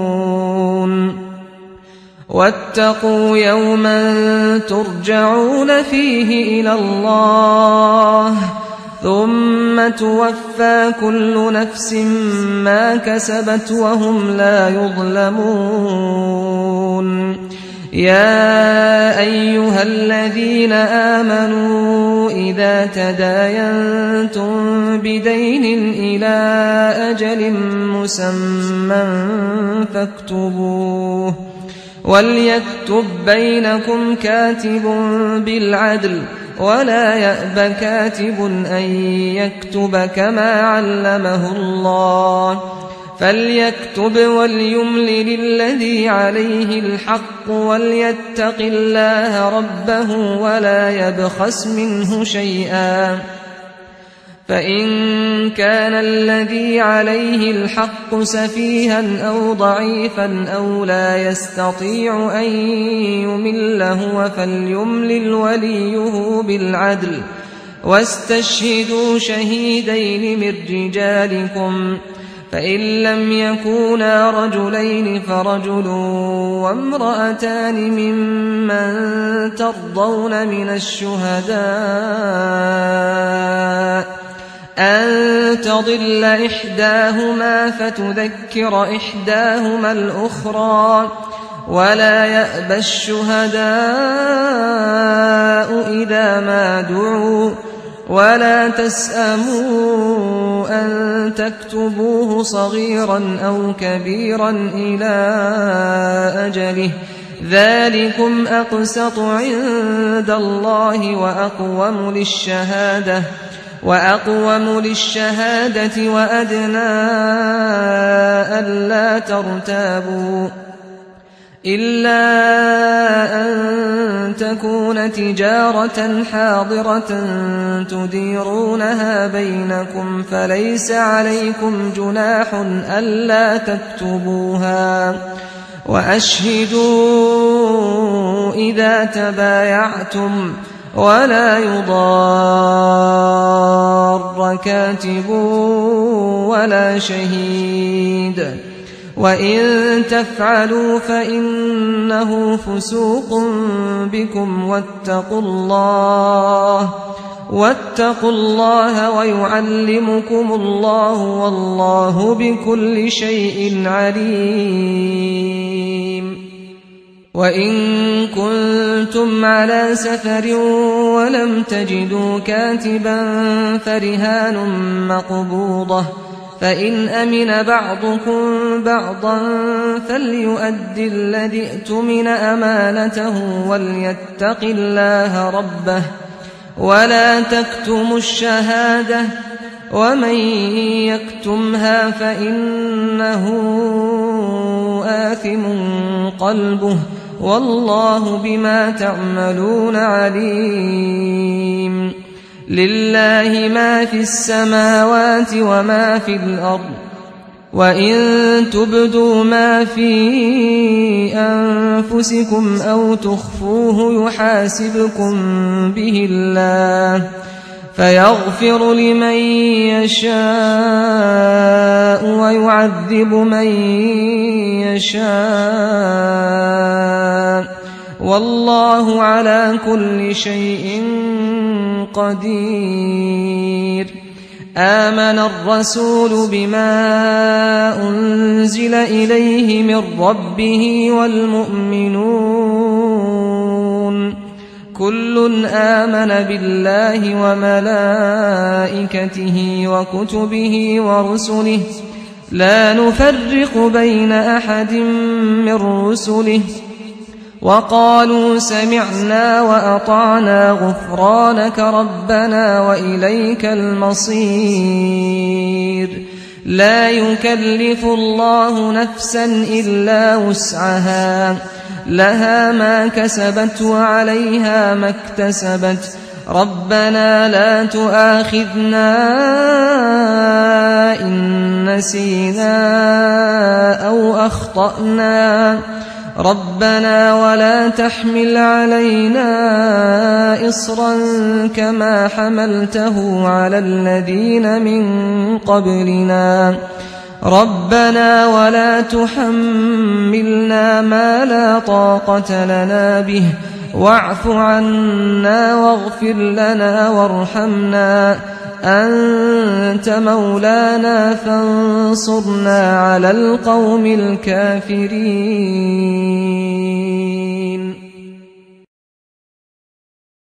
واتقوا يوما ترجعون فيه إلى الله ثم توفى كل نفس ما كسبت وهم لا يظلمون يا أيها الذين آمنوا إذا تداينتم بدين إلى أجل مسمى فاكتبوه وليكتب بينكم كاتب بالعدل ولا يأب كاتب أن يكتب كما علمه الله فليكتب وليملل الذي عليه الحق وليتق الله ربه ولا يبخس منه شيئا فإن كان الذي عليه الحق سفيها أو ضعيفا أو لا يستطيع أن يمل هو فليملل وليه بالعدل واستشهدوا شهيدين من رجالكم فإن لم يكونا رجلين فرجل وامرأتان ممن ترضون من الشهداء أن تضل إحداهما فتذكر إحداهما الأخرى ولا يأبى الشهداء إذا ما دعوا ولا تسأموا أن تكتبوه صغيرا أو كبيرا إلى أجله ذلكم أقسط عند الله وأقوم للشهادة وأدنى ألا ترتابوا إلا أن تكون تجارة حاضرة تديرونها بينكم فليس عليكم جناح ألا تكتبوها وأشهدوا إذا تبايعتم ولا يضار كاتب ولا شهيد وإن تفعلوا فإنه فسوق بكم واتقوا الله ويعلمكم الله والله بكل شيء عليم وإن كنتم على سفر ولم تجدوا كاتبا فرهان مقبوضة فإن أمن بعضكم بعضا فليؤد الذي اؤتمن أمانته وليتق الله ربه ولا تكتموا الشهادة ومن يكتمها فإنه آثم قلبه والله بما تعملون عليم لله ما في السماوات وما في الأرض وإن تبدوا ما في أنفسكم أو تخفوه يحاسبكم به الله فيغفر لمن يشاء ويعذب من يشاء والله على كل شيء قدير آمن الرسول بما أنزل إليه من ربه والمؤمنون كل آمن بالله وملائكته وكتبه ورسله لا نفرق بين أحد من رسله وقالوا سمعنا وأطعنا غفرانك ربنا وإليك المصير لا يكلف الله نفسا إلا وسعها لها ما كسبت وعليها ما اكتسبت ربنا لا تؤاخذنا إن نسينا أو أخطأنا ربنا ولا تحمل علينا إصرا كما حملته على الذين من قبلنا ربنا ولا تحملنا ما لا طاقة لنا به واعف عنا واغفر لنا وارحمنا أنت مولانا فانصرنا على القوم الكافرين